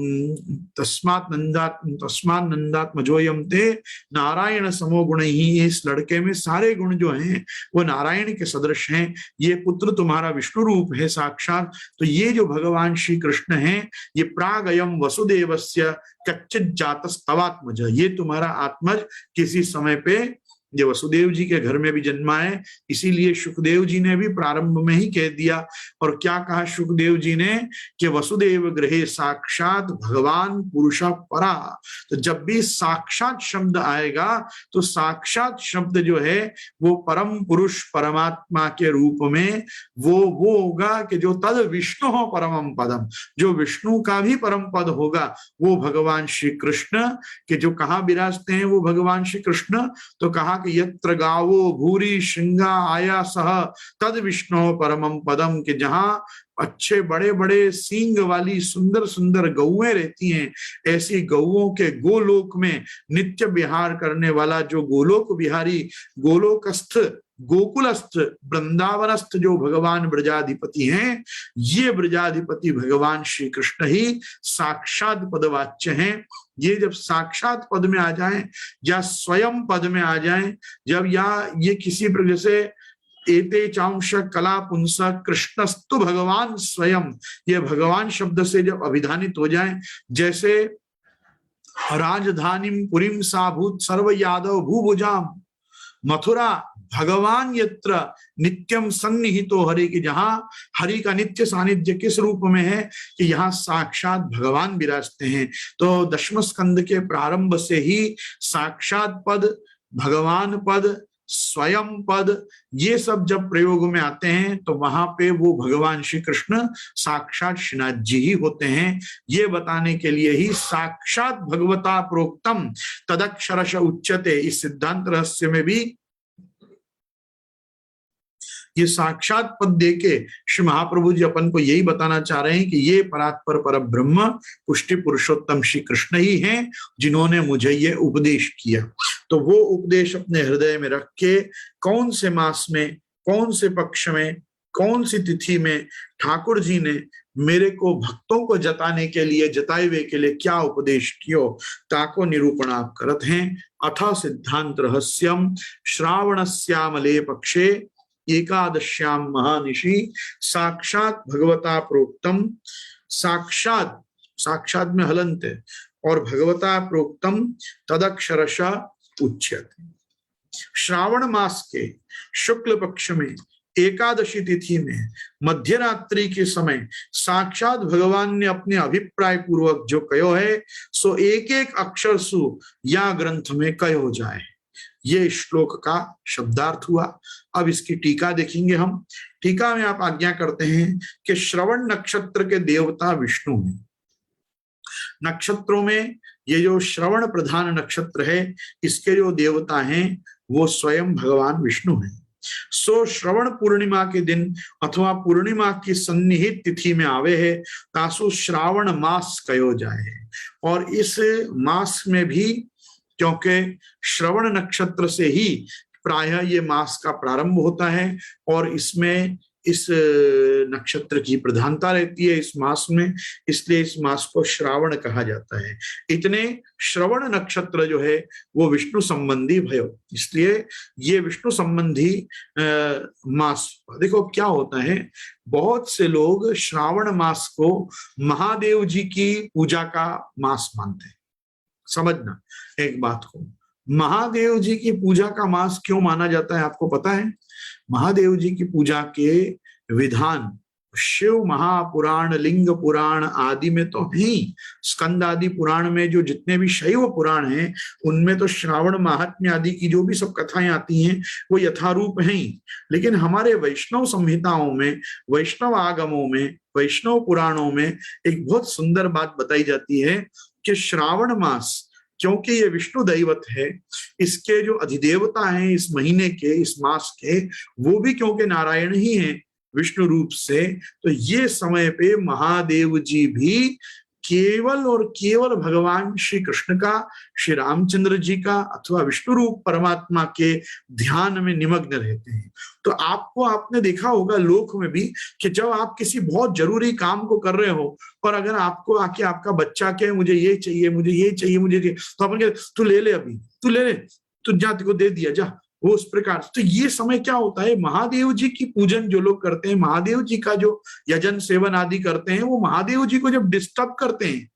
तस्मात् नंदात्मजोयम ते नारायण समो गुण ही, इस लड़के में सारे गुण जो हैं वो नारायण के सदृश हैं, ये पुत्र तुम्हारा विष्णु रूप है साक्षात। तो ये जो भगवान श्री कृष्ण हैं ये प्रागयम वसुदेवस्य कच्चित जातस्तवात्मज, ये तुम्हारा आत्मज किसी समय पे ये वसुदेव जी के घर में भी जन्मा है। इसीलिए सुखदेव जी ने भी प्रारंभ में ही कह दिया, और क्या कहा सुखदेव जी ने कि वसुदेव गृहे साक्षात भगवान पुरुष परा। तो जब भी साक्षात शब्द आएगा तो साक्षात शब्द जो है वो परम पुरुष परमात्मा के रूप में वो होगा कि जो तद विष्णु हो परमम पदम, जो विष्णु का भी परम पद होगा वो भगवान श्री कृष्ण के जो कहाँ विराजते हैं वो भगवान श्री कृष्ण। तो कहा कि यत्र गावो भूरी श्रृंगा आया सह तद विष्णु परमम पदम, के जहां अच्छे बड़े बड़े सींग वाली सुंदर सुंदर गौएं रहती हैं, ऐसी गौओं के गोलोक में नित्य विहार करने वाला जो गोलोक विहारी गोलोकस्थ गोकुलस्थ वृंदावनस्थ जो भगवान ब्रजाधिपति हैं, ये ब्रजाधिपति भगवान श्री कृष्ण ही साक्षात पदवाच्य हैं। ये जब साक्षात पद में आ जाएं या स्वयं पद में आ जाएं, जब या ये किसी प्रकार से एते चांश कला पुंस कृष्णस्तु भगवान स्वयं, ये भगवान शब्द से जब अभिधानित हो जाएं, जैसे राजधानीम पुरीम साभूत सर्व यादव भूभुजाम मथुरा भगवान यत्र नित्यम सन्निहितो हरि, की जहां हरि का नित्य सानिध्य किस रूप में है कि यहाँ साक्षात भगवान विराजते हैं। तो दशम स्कंद के प्रारंभ से ही साक्षात पद भगवान पद स्वयं पद ये सब जब प्रयोग में आते हैं तो वहां पे वो भगवान श्री कृष्ण साक्षात श्रीनाथ जी ही होते हैं। ये बताने के लिए ही साक्षात भगवता प्रोक्तम तदक्षरश उच्यते, इस सिद्धांत रहस्य में भी ये साक्षात पद देके श्री महाप्रभु जी अपन को यही बताना चाह रहे हैं कि ये परात्पर पर ब्रह्म पुष्टि पुरुषोत्तम श्री कृष्ण ही हैं जिन्होंने मुझे ये उपदेश किया। तो वो उपदेश अपने हृदय में रख के कौन से मास में कौन से पक्ष में कौन सी तिथि में ठाकुर जी ने मेरे को भक्तों को जताने के लिए जताए हुए के लिए क्या उपदेश कियो ताको निरूपण आप करत हैं। अथ सिद्धांत रहस्यम श्रावणस्यामले पक्षे एकादश्याम महानिशि साक्षात भगवता प्रोक्तम, साक्षात साक्षात में हलंत है और भगवता प्रोक्तम तदक्षरश उच्यते। श्रावण मास के शुक्ल पक्ष में एकादशी तिथि में मध्यरात्रि के समय साक्षात भगवान ने अपने अभिप्राय पूर्वक जो कहो है सो एक एक अक्षर सु या ग्रंथ में कहो जाए। ये श्लोक का शब्दार्थ हुआ। अब इसकी टीका देखेंगे हम। टीका में आप आज्ञा करते हैं कि श्रवण नक्षत्र के देवता विष्णु हैं। नक्षत्रों में ये जो श्रवण प्रधान नक्षत्र है इसके जो देवता हैं वो स्वयं भगवान विष्णु हैं। सो श्रवण पूर्णिमा के दिन अथवा पूर्णिमा की सन्निहित तिथि में आवे है तासु श्रावण मास कहो जाए। और इस मास में भी क्योंकि श्रवण नक्षत्र से ही प्रायः ये मास का प्रारंभ होता है और इसमें इस नक्षत्र की प्रधानता रहती है इस मास में, इसलिए इस मास को श्रावण कहा जाता है। इतने श्रवण नक्षत्र जो है वो विष्णु संबंधी भयो, इसलिए ये विष्णु संबंधी मास। देखो क्या होता है, बहुत से लोग श्रावण मास को महादेव जी की पूजा का मास मानते हैं। समझना एक बात को, महादेव जी की पूजा का मास क्यों माना जाता है आपको पता है? महादेव जी की पूजा के विधान शिव महापुराण, लिंग पुराण आदि में तो ही, स्कंद आदि पुराण में जो जितने भी शैव पुराण हैं उनमें तो श्रावण महात्म्य आदि की जो भी सब कथाएं आती हैं वो यथारूप हैं ही। लेकिन हमारे वैष्णव संहिताओं में, वैष्णव आगमों में, वैष्णव पुराणों में एक बहुत सुंदर बात बताई जाती है कि श्रावण मास क्योंकि ये विष्णु दैवत है, इसके जो अधिदेवता हैं इस महीने के, इस मास के, वो भी क्योंकि नारायण ही हैं विष्णु रूप से, तो ये समय पे महादेव जी भी केवल और केवल भगवान श्री कृष्ण का, श्री रामचंद्र जी का अथवा विष्णु रूप परमात्मा के ध्यान में निमग्न रहते हैं। तो आपने देखा होगा लोक में भी कि जब आप किसी बहुत जरूरी काम को कर रहे हो और अगर आपको आके आपका बच्चा कहे मुझे ये चाहिए, मुझे ये चाहिए, मुझे ये, तो अपन कहते तू ले ले, अभी तू ले ले, तू जा, तेको दे दिया जा, वो उस प्रकार। तो ये समय क्या होता है, महादेव जी की पूजन जो लोग करते हैं, महादेव जी का जो यजन सेवन आदि करते हैं, वो महादेव जी को जब डिस्टर्ब करते हैं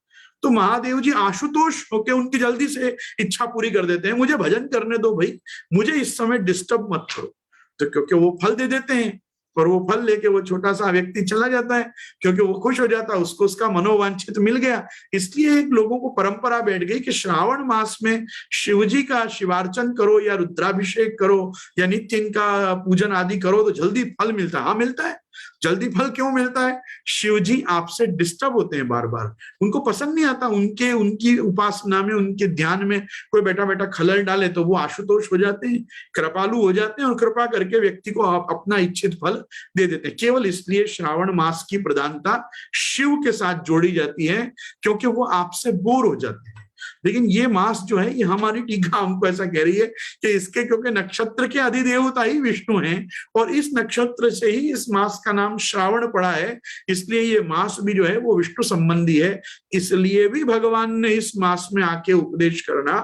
तो महादेव जी आशुतोष होके उनकी जल्दी से इच्छा पूरी कर देते हैं, मुझे भजन करने दो भाई, मुझे इस समय डिस्टर्ब मत करो। तो क्योंकि वो फल दे देते हैं और वो फल लेके वो छोटा सा व्यक्ति चला जाता है, क्योंकि वो खुश हो जाता है, उसको उसका मनोवांछित मिल गया। इसलिए एक लोगों को परंपरा बैठ गई कि श्रावण मास में शिव जी का शिवार्चन करो या रुद्राभिषेक करो या नित्य इनका पूजन आदि करो तो जल्दी फल मिलता है। हाँ मिलता है। जल्दी फल क्यों मिलता है? शिव जी आपसे डिस्टर्ब होते हैं बार बार, उनको पसंद नहीं आता उनकी उपासना में, उनके ध्यान में कोई बैठा बैठा खलल डाले, तो वो आशुतोष हो जाते हैं, कृपालु हो जाते हैं और कृपा करके व्यक्ति को अपना इच्छित फल दे देते हैं। केवल इसलिए श्रावण मास की प्रधानता शिव के साथ जोड़ी जाती है क्योंकि वो आपसे बोर हो जाते हैं। लेकिन ये मास जो है, ये हमारी टीका हमको ऐसा कह रही है कि इसके क्योंकि नक्षत्र के अधिदेवता ही विष्णु हैं और इस नक्षत्र से ही इस मास का नाम श्रावण पड़ा है, इसलिए ये मास भी जो है वो विष्णु संबंधी है। इसलिए भी भगवान ने इस मास में आके उपदेश करना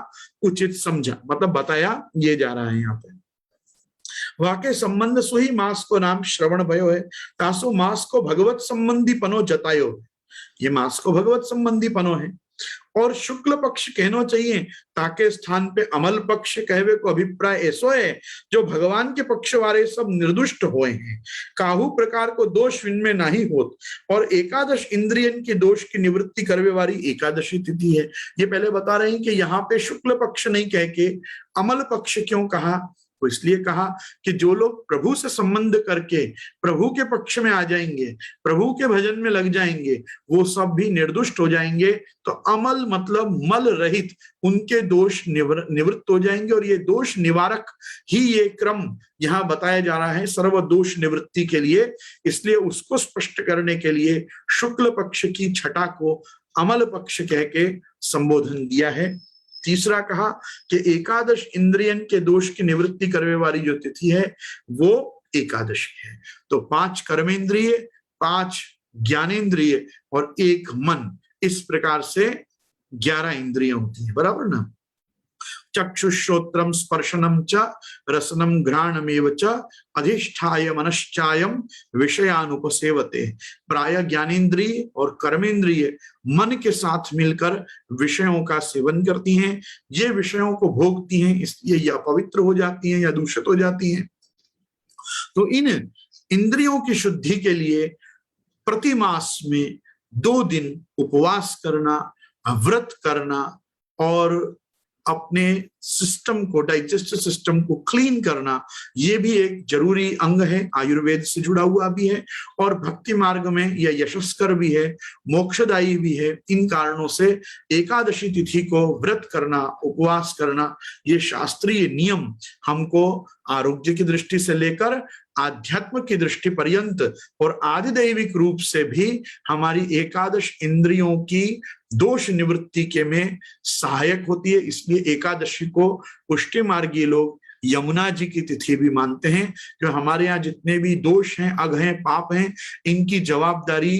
उचित समझा, मतलब बताया ये जा रहा है यहाँ पे। वाके संबंध सुही मास को नाम श्रवण भयो है, तासो मास को भगवत संबंधी पनो जतायो। ये मास को भगवत संबंधी पनो है। और शुक्ल पक्ष कहना चाहिए ताके स्थान पे अमल पक्ष कहवे को अभिप्राय ऐसो है जो भगवान के पक्ष वाले सब निर्दुष्ट हुए हैं, काहू प्रकार को दोष इनमें नहीं होत। और एकादश इंद्रियन की दोष की निवृत्ति करवे वाली एकादशी तिथि है। ये पहले बता रहे हैं कि यहाँ पे शुक्ल पक्ष नहीं कह के अमल पक्ष क्यों कहा, तो इसलिए कहा कि जो लोग प्रभु से संबंध करके प्रभु के पक्ष में आ जाएंगे, प्रभु के भजन में लग जाएंगे, वो सब भी निर्दुष्ट हो जाएंगे। तो अमल मतलब मल रहित, उनके दोष निवृत्त हो जाएंगे। और ये दोष निवारक ही ये क्रम यहाँ बताया जा रहा है सर्व दोष निवृत्ति के लिए। इसलिए उसको स्पष्ट करने के लिए शुक्ल पक्ष की छठा को अमल पक्ष कह के संबोधन दिया है। तीसरा कहा कि एकादश इंद्रियन के दोष की निवृत्ति करने वाली जो तिथि है वो एकादशी है। तो 5 कर्मेंद्रिय, 5 ज्ञानेन्द्रिय और 1 मन, इस प्रकार से 11 इंद्रियां होती है, बराबर ना। चक्षुश्रोत्रम स्पर्शनम च रसनम घ्राणमेव च अधिष्ठाय मनश्चायम विषयानुपसेवते। प्राय ज्ञानेन्द्रिय और कर्मेंद्रिय मन के साथ मिलकर विषयों का सेवन करती हैं, ये विषयों को भोगती हैं, इसलिए या पवित्र हो जाती हैं या दूषित हो जाती हैं। तो इन इंद्रियों की शुद्धि के लिए प्रति मास में 2 दिन उपवास करना, व्रत करना और अपने सिस्टम को, डाइजेस्टिव सिस्टम को क्लीन करना, ये भी एक जरूरी अंग है, आयुर्वेद से जुड़ा हुआ भी है और भक्ति मार्ग में यह यशस्कर भी है, मोक्षदायी भी है। इन कारणों से एकादशी तिथि को व्रत करना, उपवास करना, ये शास्त्रीय नियम हमको आरोग्य की दृष्टि से लेकर आध्यात्म की दृष्टि पर्यंत और आदिदैविक रूप से भी हमारी एकादश इंद्रियों की दोष निवृत्ति के में सहायक होती है। इसलिए एकादशी को पुष्टि मार्गीय लोग यमुना जी की तिथि भी मानते हैं। जो हमारे यहाँ जितने भी दोष हैं, अघ हैं, पाप हैं, इनकी जवाबदारी,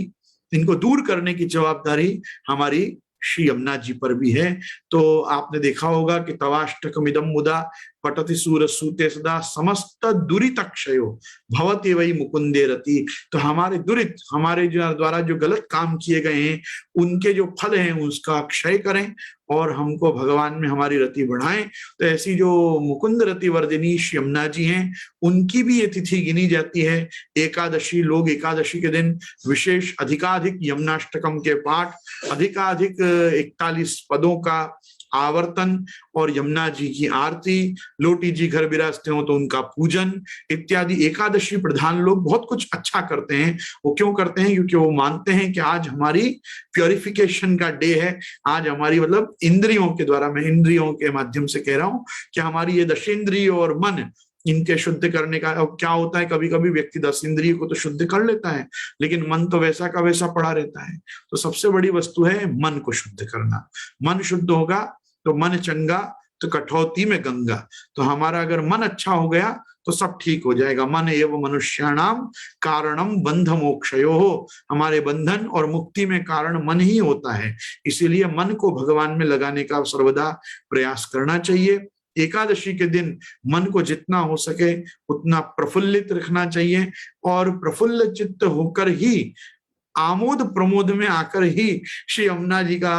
इनको दूर करने की जवाबदारी हमारी श्री यमुना जी पर भी है। तो आपने देखा होगा कि तवाष्टकमिदं मुदा पठति सूरसूते सदा समस्त दुरितक्षयो भवति वै मुकुंदे रति। तो हमारे दुरित, हमारे द्वारा जो गलत काम किए गए हैं, उनके जो फल हैं उसका क्षय करें और हमको भगवान में हमारी रति बढ़ाएं। तो ऐसी जो मुकुंद रति वर्धिनी श्री यमुना जी हैं, उनकी भी ये तिथि गिनी जाती है। एकादशी, लोग एकादशी के दिन विशेष अधिकाधिक यमुनाष्टकम के पाठ, अधिकाधिक 41 पदों का आवर्तन और यमुना जी की आरती, लोटी जी घर विराजते हो तो उनका पूजन इत्यादि एकादशी प्रधान लोग बहुत कुछ अच्छा करते हैं। वो क्यों करते हैं? क्योंकि वो मानते हैं कि आज हमारी प्योरिफिकेशन का डे है। आज हमारी, मतलब इंद्रियों के द्वारा, मैं इंद्रियों के माध्यम से कह रहा हूं कि हमारी ये दशेंद्रिय और मन, इनके शुद्ध करने का। अब क्या होता है, कभी कभी व्यक्ति 10 इंद्रिय को तो शुद्ध कर लेता है, लेकिन मन तो वैसा का वैसा पड़ा रहता है। तो सबसे बड़ी वस्तु है मन को शुद्ध करना। मन शुद्ध होगा तो मन चंगा तो कठौती में गंगा। तो हमारा अगर मन अच्छा हो गया तो सब ठीक हो जाएगा। मन एवं मनुष्याणाम कारणम बंध मोक्षयो हो, हमारे बंधन और मुक्ति में कारण मन ही होता है। इसीलिए मन को भगवान में लगाने का सर्वदा प्रयास करना चाहिए। एकादशी के दिन मन को जितना हो सके उतना प्रफुल्लित रखना चाहिए और प्रफुल्ल चित्त होकर ही, आमोद प्रमोद में आकर ही श्री यमुना जी का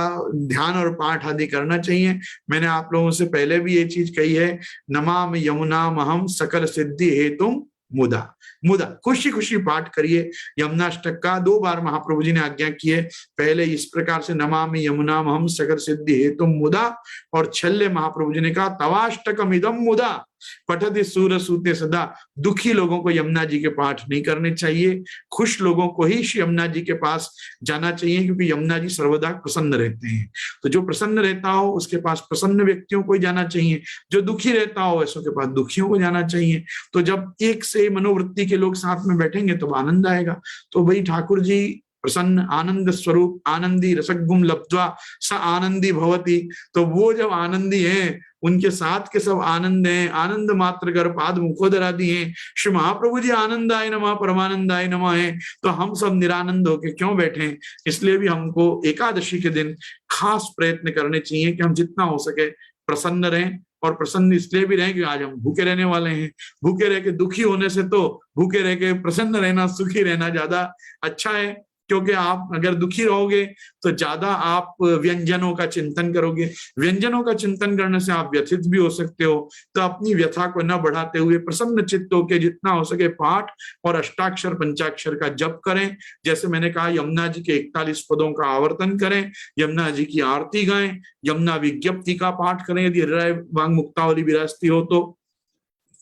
ध्यान और पाठ आदि करना चाहिए। मैंने आप लोगों से पहले भी ये चीज कही है, नमाम यमुना महम सकल सिद्धि हेतुम मुदा। मुदा खुशी खुशी पाठ करिए यमुनाष्टक का। 2 बार महाप्रभु जी ने आज्ञा की है। पहले इस प्रकार से नमामि यमुना महम सकल सिद्धि हेतुम मुदा, और छल्ले महाप्रभु जी ने कहा तवाष्टकम इदम मुदा पठति सूरसूते सदा। दुखी लोगों को यमुना जी के पाठ नहीं करने चाहिए, खुश लोगों को ही श्री यमुना जी के पास जाना चाहिए, क्योंकि यमुना जी सर्वदा प्रसन्न रहते हैं। तो जो प्रसन्न रहता हो उसके पास प्रसन्न व्यक्तियों को ही जाना चाहिए, जो दुखी रहता हो ऐसों के पास दुखियों को जाना चाहिए। तो जब एक से मनोवृत्ति के लोग साथ में बैठेंगे तो आनंद आएगा। तो भाई ठाकुर जी प्रसन्न आनंद स्वरूप आनंदी रसगुम लब्ध्वा स आनंदी भवती। तो वो जब आनंदी हैं, उनके साथ के सब आनंद हैं, आनंद मात्र कर पाद मुखोदरादि हैं। श्री महाप्रभु जी आनंदाय नमः परमानंदाय नमः है, तो हम सब निरानंद होके क्यों बैठे? इसलिए भी हमको एकादशी के दिन खास प्रयत्न करने चाहिए कि हम जितना हो सके प्रसन्न रहें। और प्रसन्न इसलिए भी रहें कि आज हम भूखे रहने वाले हैं। भूखे रह के दुखी होने से तो भूखे रह के प्रसन्न रहना, सुखी रहना ज्यादा अच्छा है। क्योंकि आप अगर दुखी रहोगे तो ज्यादा आप व्यंजनों का चिंतन करोगे, व्यंजनों का चिंतन करने से आप व्यथित भी हो सकते हो। तो अपनी व्यथा को न बढ़ाते हुए प्रसन्न चित्त होकर जितना हो सके पाठ और अष्टाक्षर पंचाक्षर का जप करें। जैसे मैंने कहा, यमुना जी के 41 पदों का आवर्तन करें, यमुना जी की आरती गाएं, यमुना विज्ञप्ति का पाठ करें यदि हृदय वांग मुक्तावली विराजती हो तो,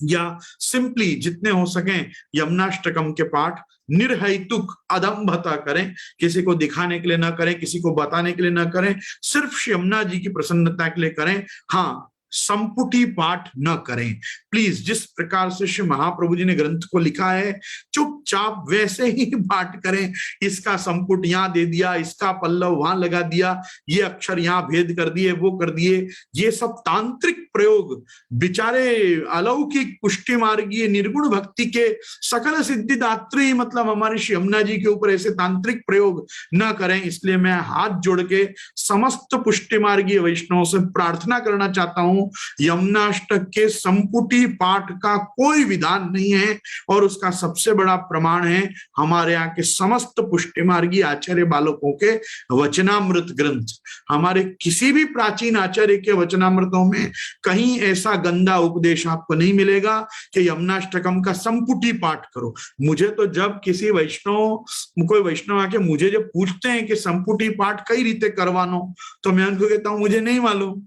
या सिंपली जितने हो सके यमुनाष्टकम के पाठ निर्हैतुक अदम्भता करें। किसी को दिखाने के लिए ना करें, किसी को बताने के लिए ना करें, सिर्फ श्री यमुना जी की प्रसन्नता के लिए करें। हाँ, संपुटी पाठ न करें प्लीज। जिस प्रकार से श्री महाप्रभु जी ने ग्रंथ को लिखा है चुपचाप वैसे ही पाठ करें। इसका संपुट यहाँ दे दिया, इसका पल्लव वहां लगा दिया, ये अक्षर यहाँ भेद कर दिए, वो कर दिए, ये सब तांत्रिक प्रयोग बेचारे अलौकिक पुष्टि मार्गीय निर्गुण भक्ति के सकल सिद्धिदात्री मतलब हमारी श्री यमुना जी के ऊपर ऐसे तांत्रिक प्रयोग न करें। इसलिए मैं हाथ जोड़ के समस्त पुष्टि मार्गीय वैष्णवों से प्रार्थना करना चाहता हूं, यमुनाष्टक के संपुटी पाठ का कोई विधान नहीं है। और उसका सबसे बड़ा प्रमाण है हमारे यहाँ के समस्त पुष्टि मार्गी आचार्य बालकों के वचनामृत ग्रंथ। हमारे किसी भी प्राचीन आचार्य के वचनामृतों में कहीं ऐसा गंदा उपदेश आपको नहीं मिलेगा कि यमुनाष्टकम का संपुटी पाठ करो। मुझे तो जब किसी कोई वैष्णव आके मुझे जब पूछते हैं कि संपुटी पाठ कई रीते करवानो, तो मैं उनको कहता हूं मुझे नहीं मालूम।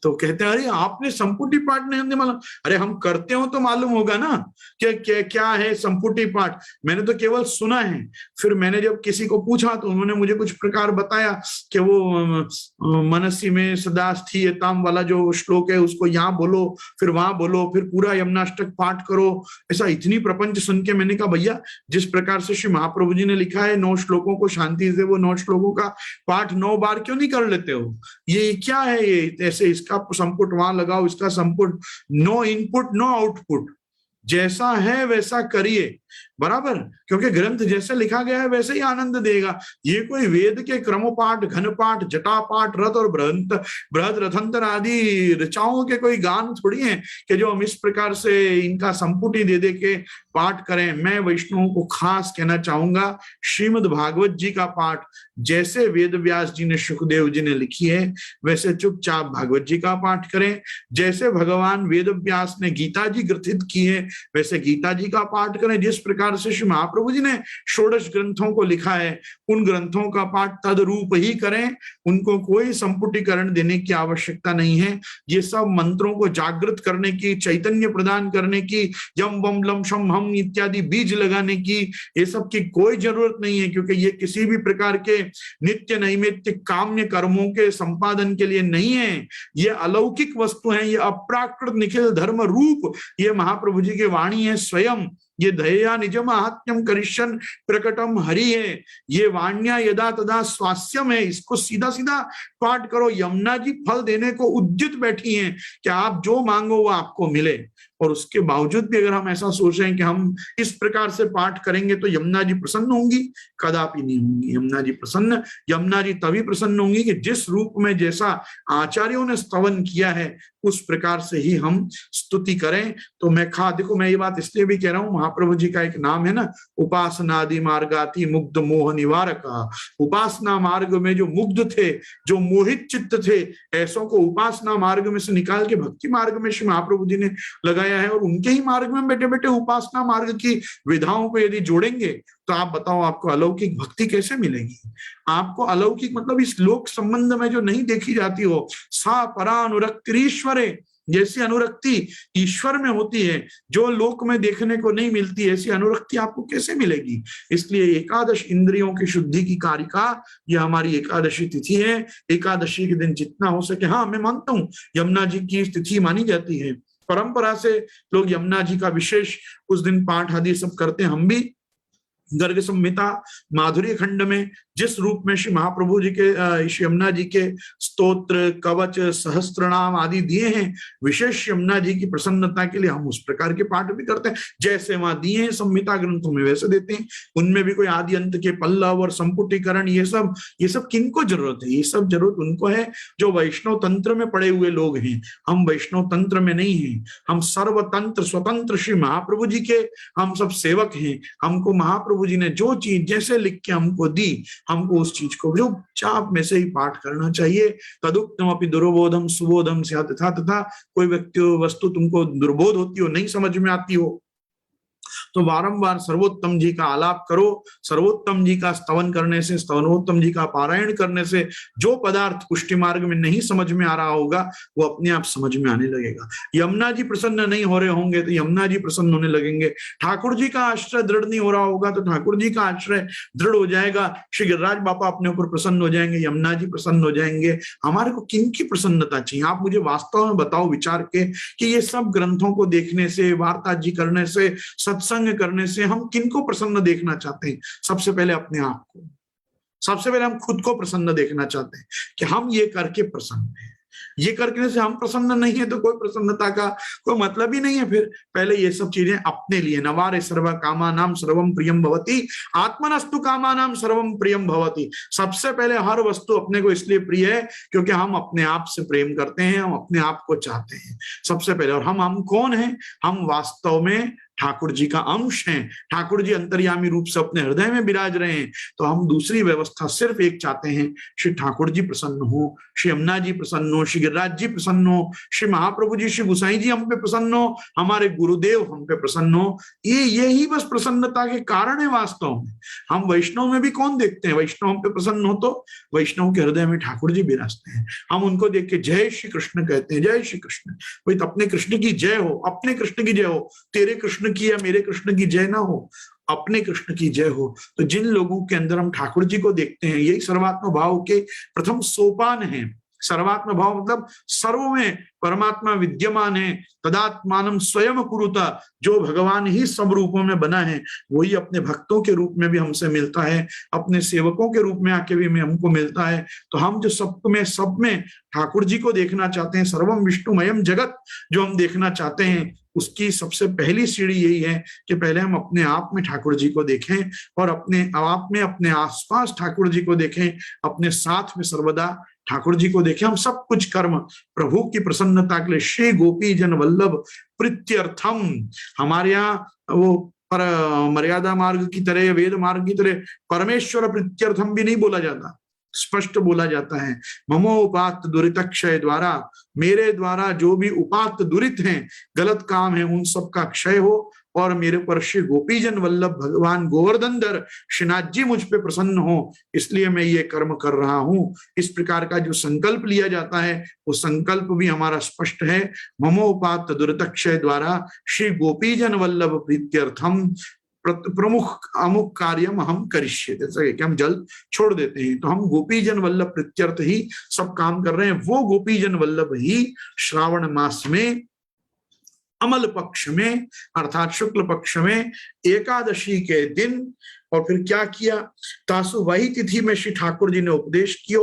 तो कहते हैं अरे आपने संपुटी पाठ नहीं मालूम? अरे हम करते हो तो मालूम होगा ना कि क्या है संपुटी पाठ। मैंने तो केवल सुना है। फिर मैंने जब किसी को पूछा तो उन्होंने मुझे कुछ प्रकार बताया कि वो मनसी में सदा स्थियताम वाला जो श्लोक है उसको यहाँ बोलो, फिर वहां बोलो, फिर पूरा यमुनाष्टक पाठ करो। ऐसा इतनी प्रपंच सुन के मैंने कहा भैया जिस प्रकार से श्री महाप्रभु जी ने लिखा है 9 श्लोकों को शांति से, वो 9 श्लोकों का पाठ 9 बार क्यों नहीं कर लेते हो? ये क्या है? ये ऐसे इसका संपुट वहां लगाओ, इसका संपुट, नो इनपुट नो आउटपुट, जैसा है वैसा करिए, बराबर, क्योंकि ग्रंथ जैसे लिखा गया है वैसे ही आनंद देगा। ये कोई वेद के क्रमपाठ, घन पाठ, जटा पाठ, रथ और बृहद रथंतर आदि ऋचाओं के कोई गान थोड़ी हैं कि जो हम इस प्रकार से इनका संपुटी दे दे के पाठ करें। मैं वैष्णवों को खास कहना चाहूंगा, श्रीमद् भागवत जी का पाठ जैसे वेद व्यास जी ने, सुखदेव जी ने लिखी है, वैसे चुपचाप भागवत जी का पाठ करें। जैसे भगवान वेद व्यास ने गीता जी ग्रथित की है, वैसे गीता जी का पाठ करें। जिस प्रकार से श्री महाप्रभु जी ने षोडश ग्रंथों को लिखा है, उन ग्रंथों का पाठ तदरूप ही करें, उनको कोई संपुटीकरण देने की आवश्यकता नहीं है। ये सब मंत्रों को जागृत करने की, चैतन्य प्रदान करने की, यम वम लम शम हम इत्यादि बीज लगाने की, ये सब की कोई जरूरत नहीं है, क्योंकि ये किसी भी प्रकार के नित्य नैमित्तिक काम्य कर्मों के संपादन के लिए नहीं है। ये अलौकिक वस्तु है, ये अप्राकृत निखिल धर्म रूप, ये महाप्रभु जी की वाणी है स्वयं। ये दया निजम आत्म्यम करिष्यन प्रकटम हरि है, ये वाण्या यदा तदा स्वास्यम है। इसको सीधा सीधा पाठ करो। यमुना जी फल देने को उद्युत बैठी हैं कि आप जो मांगो वो आपको मिले, और उसके बावजूद भी अगर हम ऐसा सोच रहे हैं कि हम इस प्रकार से पाठ करेंगे तो यमुना जी प्रसन्न होंगी, कदापि नहीं होंगी। यमुना जी तभी प्रसन्न होंगी कि जिस रूप में, जैसा आचार्यों ने स्तवन किया है, उस प्रकार से ही हम स्तुति करें। तो देखो मैं ये बात इसलिए भी कह रहा हूं, महाप्रभु जी का एक नाम है ना, उपासनादि मार्गाति मुग्ध मोह निवारक। उपासना मार्ग में जो मुग्ध थे, जो मोहित चित्त थे, ऐसों को उपासना मार्ग में से निकाल के भक्ति मार्ग में श्री महाप्रभु जी ने लगाया है। और उनके ही मार्ग में बैठे बैठे उपासना मार्ग की विधाओं को यदि जोड़ेंगे तो आप बताओ आपको अलौकिक भक्ति कैसे मिलेगी? आपको अलौकिक मतलब इस लोक संबंध में जो नहीं देखी जाती हो, सा परा अनुरक्तिरीश्वरे, जैसी अनुरक्ति ईश्वर में होती है, जो लोक में देखने को नहीं मिलती, ऐसी अनुरक्ति आपको कैसे मिलेगी? इसलिए एकादश इंद्रियों की शुद्धि की कारिका ये हमारी एकादशी तिथि है। एकादशी के दिन जितना हो सके, हाँ मैं मानता हूँ यमुना जी की तिथि मानी जाती है, परंपरा से लोग यमुना जी का विशेष उस दिन पाठ आदि सब करते हैं। हम भी गर्ग संहिता माधुर्य खंड में जिस रूप में श्री महाप्रभु जी के, श्री यमुना जी के स्तोत्र, कवच, सहस्त्रनाम आदि दिए हैं विशेष यमुना जी की प्रसन्नता के लिए, हम उस प्रकार के पाठ भी करते हैं। जैसे वहां दिए हैं संहिता ग्रंथों में वैसे देते हैं। उनमें भी कोई आदि अंत के पल्लव और संपुटीकरण ये सब किनको जरूरत है? ये सब जरूरत उनको है जो वैष्णव तंत्र में पड़े हुए लोग हैं। हम वैष्णव तंत्र में नहीं हैं, हम सर्वतंत्र स्वतंत्र श्री महाप्रभु जी के हम सब सेवक हैं। हमको महाप्रभु जी ने जो चीज जैसे लिख के हमको दी, हमको उस चीज को जो चाप में से ही पाठ करना चाहिए। तदुक्तम अपि दुर्बोधम सुबोधम स्यात् तथा कोई व्यक्ति वस्तु तुमको दुर्बोध होती हो, नहीं समझ में आती हो, तो वारंवार सर्वोत्तम जी का आलाप करो। सर्वोत्तम जी का स्तवन करने से, स्तवनोत्तम जी का पारायण करने से जो पदार्थ पुष्टि मार्ग में नहीं समझ में आ रहा होगा वो अपने आप समझ में आने लगेगा। यमुना जी प्रसन्न नहीं हो रहे होंगे तो यमुना जी प्रसन्न होने लगेंगे। ठाकुर जी का आश्रय दृढ़ नहीं हो रहा होगा तो ठाकुर जी का आश्रय दृढ़ हो जाएगा। श्री गिरिराज बापा अपने ऊपर प्रसन्न हो जाएंगे, यमुना जी प्रसन्न हो जाएंगे। हमारे को किन की प्रसन्नता चाहिए? आप मुझे वास्तव में बताओ विचार के कि ये सब ग्रंथों को देखने से, वार्ता जी करने से, सत्संग करने से हम किनको प्रसन्न देखना चाहते हैं? सबसे पहले अपने आप को, सबसे पहले हम खुद को प्रसन्न देखना चाहते हैं कि हम ये करके प्रसन्न हैं। ये करने से हम प्रसन्न नहीं है तो कोई प्रसन्नता का कोई मतलब ही नहीं है। फिर पहले ये सब चीजें अपने लिए, नवारे सर्व कामानाम सर्वम प्रियम भवति, आत्मनस्तु कामानाम सर्वम प्रियम भवति। सबसे पहले हर वस्तु अपने को इसलिए प्रिय है क्योंकि हम अपने आप से प्रेम करते हैं, हम अपने आप को चाहते हैं सबसे पहले। और हम कौन हैं? हम वास्तव में ठाकुर जी का अंश हैं। ठाकुर जी अंतर्यामी रूप से अपने हृदय में विराज रहे हैं। तो हम दूसरी व्यवस्था सिर्फ एक चाहते हैं, श्री ठाकुर जी प्रसन्न हो, श्री यमुना जी प्रसन्न हो, श्री गिरिराज जी प्रसन्न हो, श्री महाप्रभु जी, श्री गुसाई जी हम पे प्रसन्न हो, हमारे गुरुदेव हम पे प्रसन्न हो। यही बस प्रसन्नता के कारण है वास्तव में। हम वैष्णव में भी कौन देखते हैं? वैष्णव हम पे प्रसन्न हो तो वैष्णव के हृदय में ठाकुर जी विराजते हैं। हम उनको देख के जय श्री कृष्ण कहते हैं, जय श्री कृष्ण। भाई तो अपने कृष्ण की जय हो, अपने कृष्ण की जय हो। तेरे कृष्ण की या मेरे कृष्ण की जय ना हो, अपने कृष्ण की जय हो। तो जिन लोगों के अंदर हम ठाकुर जी को देखते हैं, यही सर्वात्म भाव के प्रथम सोपान है। सर्वात्म भाव मतलब सर्व में परमात्मा विद्यमान है। तदात्मानम स्वयं कुरुता, जो भगवान ही सब रूपों में बना है वही अपने भक्तों के रूप में भी हमसे मिलता है, अपने सेवकों के रूप में आके भी हमको मिलता है। तो हम जो सब में ठाकुर जी को देखना चाहते हैं, सर्वम विष्णुमयम जगत जो हम देखना चाहते हैं, उसकी सबसे पहली सीढ़ी यही है कि पहले हम अपने आप में ठाकुर जी को देखें और अपने आप में अपने आसपास ठाकुर जी को देखें, अपने साथ में सर्वदा ठाकुर जी को देखें। हम सब कुछ कर्म प्रभु की प्रसन्नता के लिए श्री गोपी जन वल्लभ प्रीत्यर्थम, हमारे यहाँ वो पर मर्यादा मार्ग की तरह, वेद मार्ग की तरह परमेश्वर प्रीत्यर्थम भी नहीं बोला जाता, स्पष्ट बोला जाता है ममो उपात्त दुरित क्षय द्वारा, मेरे द्वारा जो भी उपात्त दुरित हैं, गलत काम है, उन सब का क्षय हो और मेरे पर श्री गोपीजन वल्लभ भगवान गोवर्धन धर श्रीनाथ जी मुझ पे प्रसन्न हो, इसलिए मैं ये कर्म कर रहा हूं। इस प्रकार का जो संकल्प लिया जाता है वो संकल्प भी हमारा स्पष्ट है। ममोपात दुर्तक्षय द्वारा श्री गोपीजन वल्लभ प्रीत्यर्थम प्रमुख अमुक कार्यम हम करिष्ये, जैसा कि हम जल्द छोड़ देते हैं, तो हम गोपीजन वल्लभ प्रीत्यर्थ ही सब काम कर रहे हैं। वो गोपीजन वल्लभ ही श्रावण मास में अमल पक्ष में अर्थात शुक्ल पक्ष में एकादशी के दिन, और फिर क्या किया, तासु वही तिथि में श्री ठाकुर जी ने उपदेश किया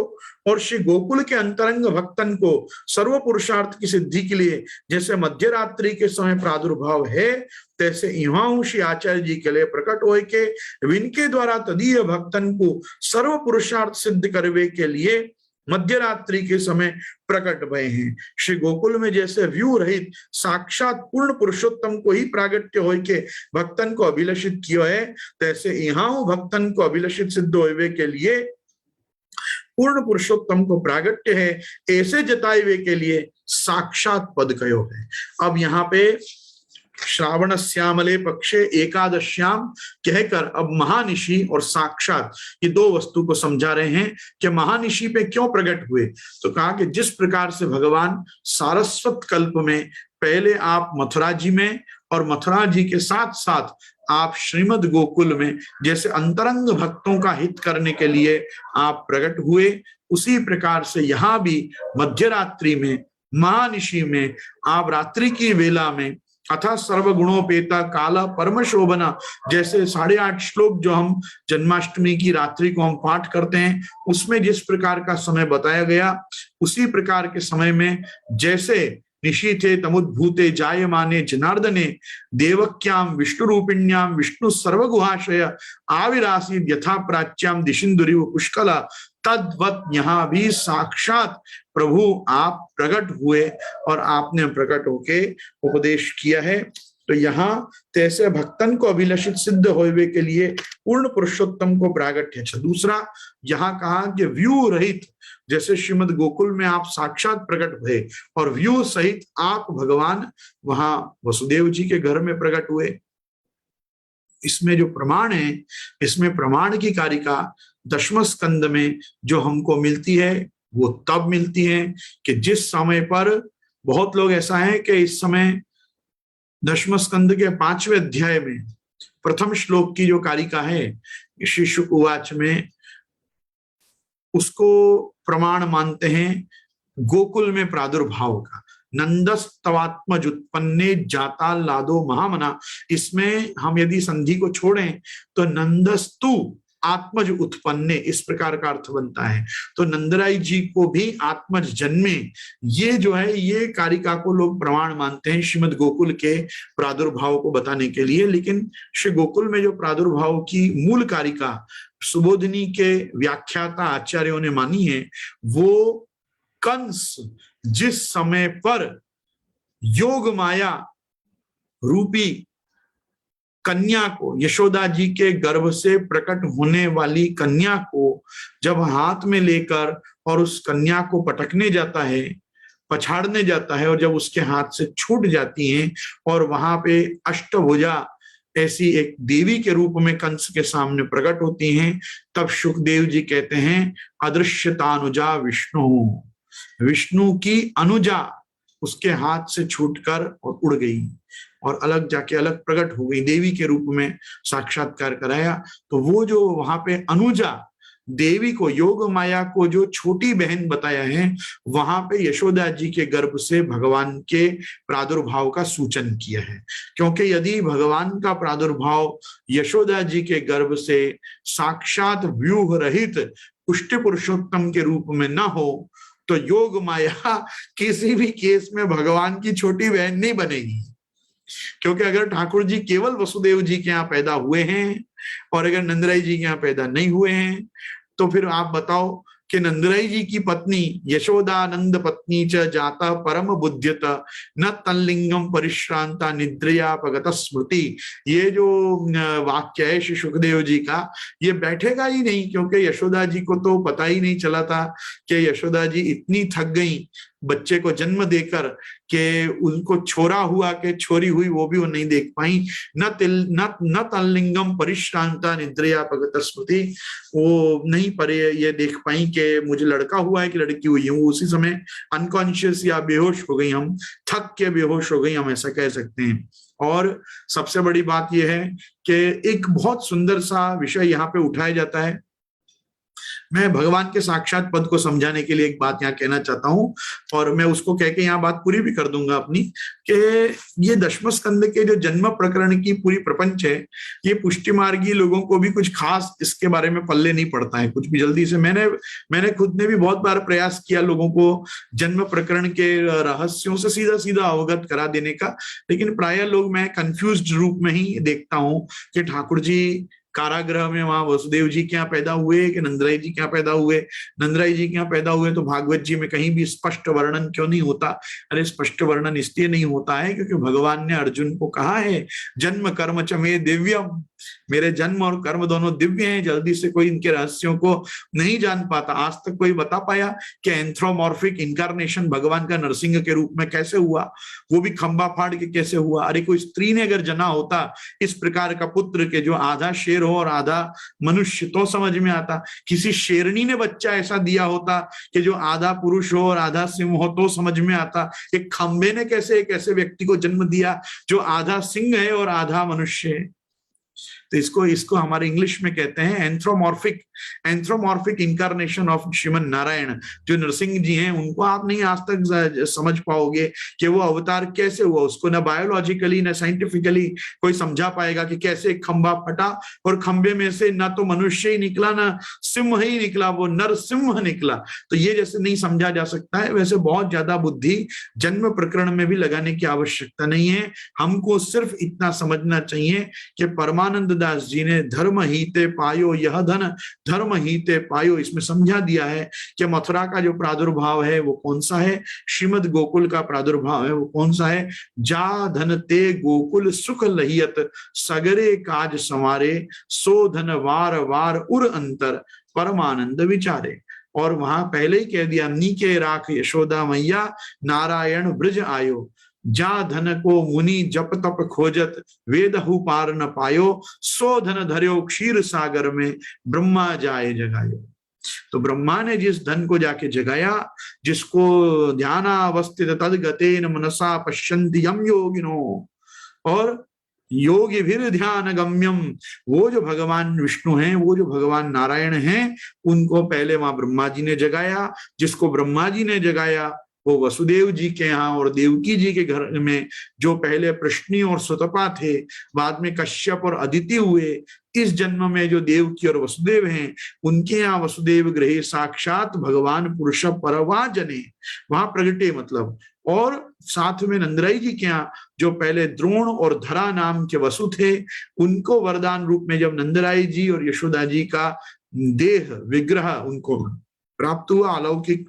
और श्री गोकुल के अंतरंग भक्तन को सर्व पुरुषार्थ की सिद्धि के लिए जैसे मध्य रात्रि के समय प्रादुर्भाव है, तैसे यहाँ श्री आचार्य जी के लिए प्रकट होए के विनके द्वारा तदीय भक्तन को सर्व पुरुषार्थ सिद्ध करवे के लिए मध्य रात्रि के समय प्रकट भय हैं। श्री गोकुल में जैसे व्यू रहित साक्षात पूर्ण पुरुषोत्तम को ही प्रागट्य हो के भक्तन को अभिलषित किया है, तैसे यहाँ भक्तन को अभिलषित सिद्ध होवे के लिए पूर्ण पुरुषोत्तम को प्रागट्य है, ऐसे जताए के लिए साक्षात पद कयो है। अब यहाँ पे श्रावण श्यामले पक्षे एकादश्याम कहकर अब महानिशि और साक्षात ये दो वस्तु को समझा रहे हैं कि महानिशि पे क्यों प्रकट हुए। तो कहा कि जिस प्रकार से भगवान सारस्वत कल्प में पहले आप मथुरा जी में और मथुरा जी के साथ साथ आप श्रीमद गोकुल में जैसे अंतरंग भक्तों का हित करने के लिए आप प्रकट हुए, उसी प्रकार से यहाँ भी मध्य रात्रि में महानिशि में आप रात्रि की वेला में अथा सर्वगुणोपेता काला परम शोभना, जैसे 8.5 श्लोक जो हम जन्माष्टमी की रात्रि को हम पाठ करते हैं उसमें जिस प्रकार का समय बताया गया, उसी प्रकार के समय में जैसे निशीथे तमुद्भूते जायमाने जनार्दने देवक्याम विष्णु रूपिण्याम विष्णु सर्वगुहाशय आविरासी यथा प्राच्याम दिशिंदुरिव पुष्कला, तद्वत यहाँ भी साक्षात प्रभु आप प्रकट हुए और आपने प्रकट होके उपदेश किया है। तो यहाँ तैसे भक्तन को अभिलषित सिद्ध होवे के लिए पूर्ण पुरुषोत्तम को प्रागट्य। अच्छा, दूसरा यहाँ कहा कि व्यू रहित जैसे श्रीमद गोकुल में आप साक्षात प्रकट हुए और व्यू सहित आप भगवान वहां वसुदेव जी के घर में प्रकट हुए। इसमें जो प्रमाण है, इसमें प्रमाण की कारिका 10वें स्कंद में जो हमको मिलती है वो तब मिलती है कि जिस समय पर बहुत लोग ऐसा है कि इस समय 10वें स्कंद के 5वें अध्याय में प्रथम श्लोक की जो कारिका है श्री शुक उवाच में, उसको प्रमाण मानते हैं गोकुल में प्रादुर्भाव का। नंदस्तवात्मज उत्पन्ने जाता लादो महामना, इसमें हम यदि संधि को छोड़ें तो नंदस्तु आत्मज उत्पन्ने इस प्रकार का अर्थ बनता है। तो नंदराई जी को भी आत्मज जन्मे, ये जो है ये कारिका को लोग प्रमाण मानते हैं श्रीमद गोकुल के प्रादुर्भाव को बताने के लिए। लेकिन श्री गोकुल में जो प्रादुर्भाव की मूल कारिका सुबोधिनी के व्याख्याता आचार्यों ने मानी है, वो कंस जिस समय पर योग माया रूपी कन्या को, यशोदा जी के गर्भ से प्रकट होने वाली कन्या को जब हाथ में लेकर और उस कन्या को पटकने जाता है, पछाड़ने जाता है, और जब उसके हाथ से छूट जाती हैं और वहां पे अष्टभुजा ऐसी एक देवी के रूप में कंस के सामने प्रकट होती हैं, तब सुखदेव जी कहते हैं अदृश्यतानुजा विष्णु, विष्णु की अनुजा उसके हाथ से छूटकर और उड़ गई और अलग जाके अलग प्रकट हो गई, देवी के रूप में साक्षात्कार कराया। तो वो जो वहां पे अनुजा देवी को, योग माया को जो छोटी बहन बताया है, वहां पे यशोदा जी के गर्भ से भगवान के प्रादुर्भाव का सूचन किया है। क्योंकि यदि भगवान का प्रादुर्भाव यशोदा जी के गर्भ से साक्षात व्यूह रहित पुष्टि पुरुषोत्तम के रूप में न हो, तो योग माया किसी भी केस में भगवान की छोटी बहन नहीं बनेगी। क्योंकि अगर ठाकुर जी केवल वसुदेव जी के यहाँ पैदा हुए हैं और अगर नंदराई जी के यहाँ पैदा नहीं हुए हैं, तो फिर आप बताओ कि नंदराई जी की पत्नी यशोदानंद पत्नी च जाता परम बुद्ध्यत न तल्लिंगम परिश्रांता निद्रया पगत स्मृति, ये जो वाक्य है श्री सुखदेव जी का, ये बैठेगा ही नहीं। क्योंकि यशोदा जी को तो पता ही नहीं चला था कि यशोदा जी इतनी थक गई बच्चे को जन्म देकर कि उनको छोरा हुआ कि छोरी हुई वो भी वो नहीं देख पाई। न तल्लिंगम परिश्रांता निद्रया पगत स्मृति, वो नहीं परे ये देख पाई कि मुझे लड़का हुआ है कि लड़की हुई है। वो उसी समय अनकॉन्शियस या बेहोश हो गई, हम थक के बेहोश हो गई, हम ऐसा कह सकते हैं। और सबसे बड़ी बात यह है कि एक बहुत सुंदर सा विषय यहाँ पे उठाया जाता है। मैं भगवान के साक्षात पद को समझाने के लिए एक बात यहाँ कहना चाहता हूं, और मैं उसको कह के यहाँ बात पूरी भी कर दूंगा अपनी, कि ये दशम स्कंद के जो जन्म प्रकरण की पूरी प्रपंच है, ये पुष्टि मार्गी लोगों को भी कुछ खास इसके बारे में पल्ले नहीं पड़ता है कुछ भी जल्दी से। मैंने खुद ने भी बहुत बार प्रयास किया लोगों को जन्म प्रकरण के रहस्यों से सीधा सीधा अवगत करा देने का, लेकिन प्राय लोग मैं कंफ्यूज्ड रूप में ही देखता हूं कि ठाकुर जी कारागृह में वहां वसुदेव जी के यहाँ पैदा हुए कि नंदराई जी के यहाँ पैदा हुए। नंदराई जी के यहाँ पैदा हुए तो भागवत जी में कहीं भी स्पष्ट वर्णन क्यों नहीं होता? अरे स्पष्ट वर्णन इसलिए नहीं होता है क्योंकि भगवान ने अर्जुन को कहा है जन्म कर्म च मे दिव्यम, मेरे जन्म और कर्म दोनों दिव्य हैं। जल्दी से कोई इनके रहस्यों को नहीं जान पाता। आज तक कोई बता पाया कि एंथ्रोमॉर्फिक इनकारनेशन भगवान का नरसिंह के रूप में कैसे हुआ, वो भी खंबा फाड़ के कैसे हुआ? अरे कोई स्त्री ने अगर जना होता इस प्रकार का पुत्र के जो आधा शेर हो और आधा मनुष्य तो समझ में आता। किसी शेरनी ने बच्चा ऐसा दिया होता कि जो आधा पुरुष हो और आधा सिंह हो तो समझ में आता। एक खंबे ने कैसे एक ऐसे व्यक्ति को जन्म दिया जो आधा सिंह है और आधा मनुष्य है? तो इसको हमारे इंग्लिश में कहते हैं एंथ्रोमॉर्फिक इनकारनेशन ऑफ श्रीमन नारायण। जो नरसिंह जी हैं उनको आप नहीं आज तक समझ पाओगे कि वो अवतार कैसे हुआ। उसको ना बायोलॉजिकली ना साइंटिफिकली कोई समझा पाएगा कि कैसे एक खंबा फटा और खंबे में से ना तो मनुष्य ही निकला ना सिंह ही निकला, वो नरसिंह निकला। तो ये जैसे नहीं समझा जा सकता है, वैसे बहुत ज्यादा बुद्धि जन्म प्रकरण में भी लगाने की आवश्यकता नहीं है। हमको सिर्फ इतना समझना चाहिए कि परमानंद दास जी ने धर्म हीते पायो यह धन धर्म हीते पायो, इसमें समझा दिया है कि मथुरा का जो प्रादुर्भाव है वो कौन सा है, श्रीमद गोकुल का प्रादुर्भाव है वो कौन सा है। जा धन ते गोकुल सुख लहियत सगरे काज संवारे, सो धन वार वार उर अंतर परमानंद विचारे। और वहां पहले ही कह दिया नीके राख यशोदा मैया नारायण ब्रज आयो, जा धन को मुनि जप तप खोजत वेदहु पार न पायो, सो धन धर्यो क्षीर सागर में ब्रह्मा जाए जगायो। तो ब्रह्मा ने जिस धन को जाके जगाया, जिसको ध्यानावस्थित तद गतेन मनसा पश्यन्ति यम योगिनो, और योगी भी ध्यान गम्यम, वो जो भगवान विष्णु हैं, वो जो भगवान नारायण हैं, उनको पहले वहां ब्रह्मा जी ने जगाया। जिसको ब्रह्मा जी ने जगाया वो वसुदेव जी के यहाँ और देवकी जी के घर में जो पहले प्रश्नी और सुतपा थे, बाद में कश्यप और अदिति हुए, इस जन्म में जो देवकी और वसुदेव हैं उनके यहाँ वसुदेव गृहे साक्षात भगवान पुरुष परवा जने वहां प्रगटे मतलब। और साथ में नंदराई जी के यहाँ जो पहले द्रोण और धरा नाम के वसु थे, उनको वरदान रूप में जब नंदराई जी और यशोदा जी का देह विग्रह उनको प्राप्त हुआ अलौकिक,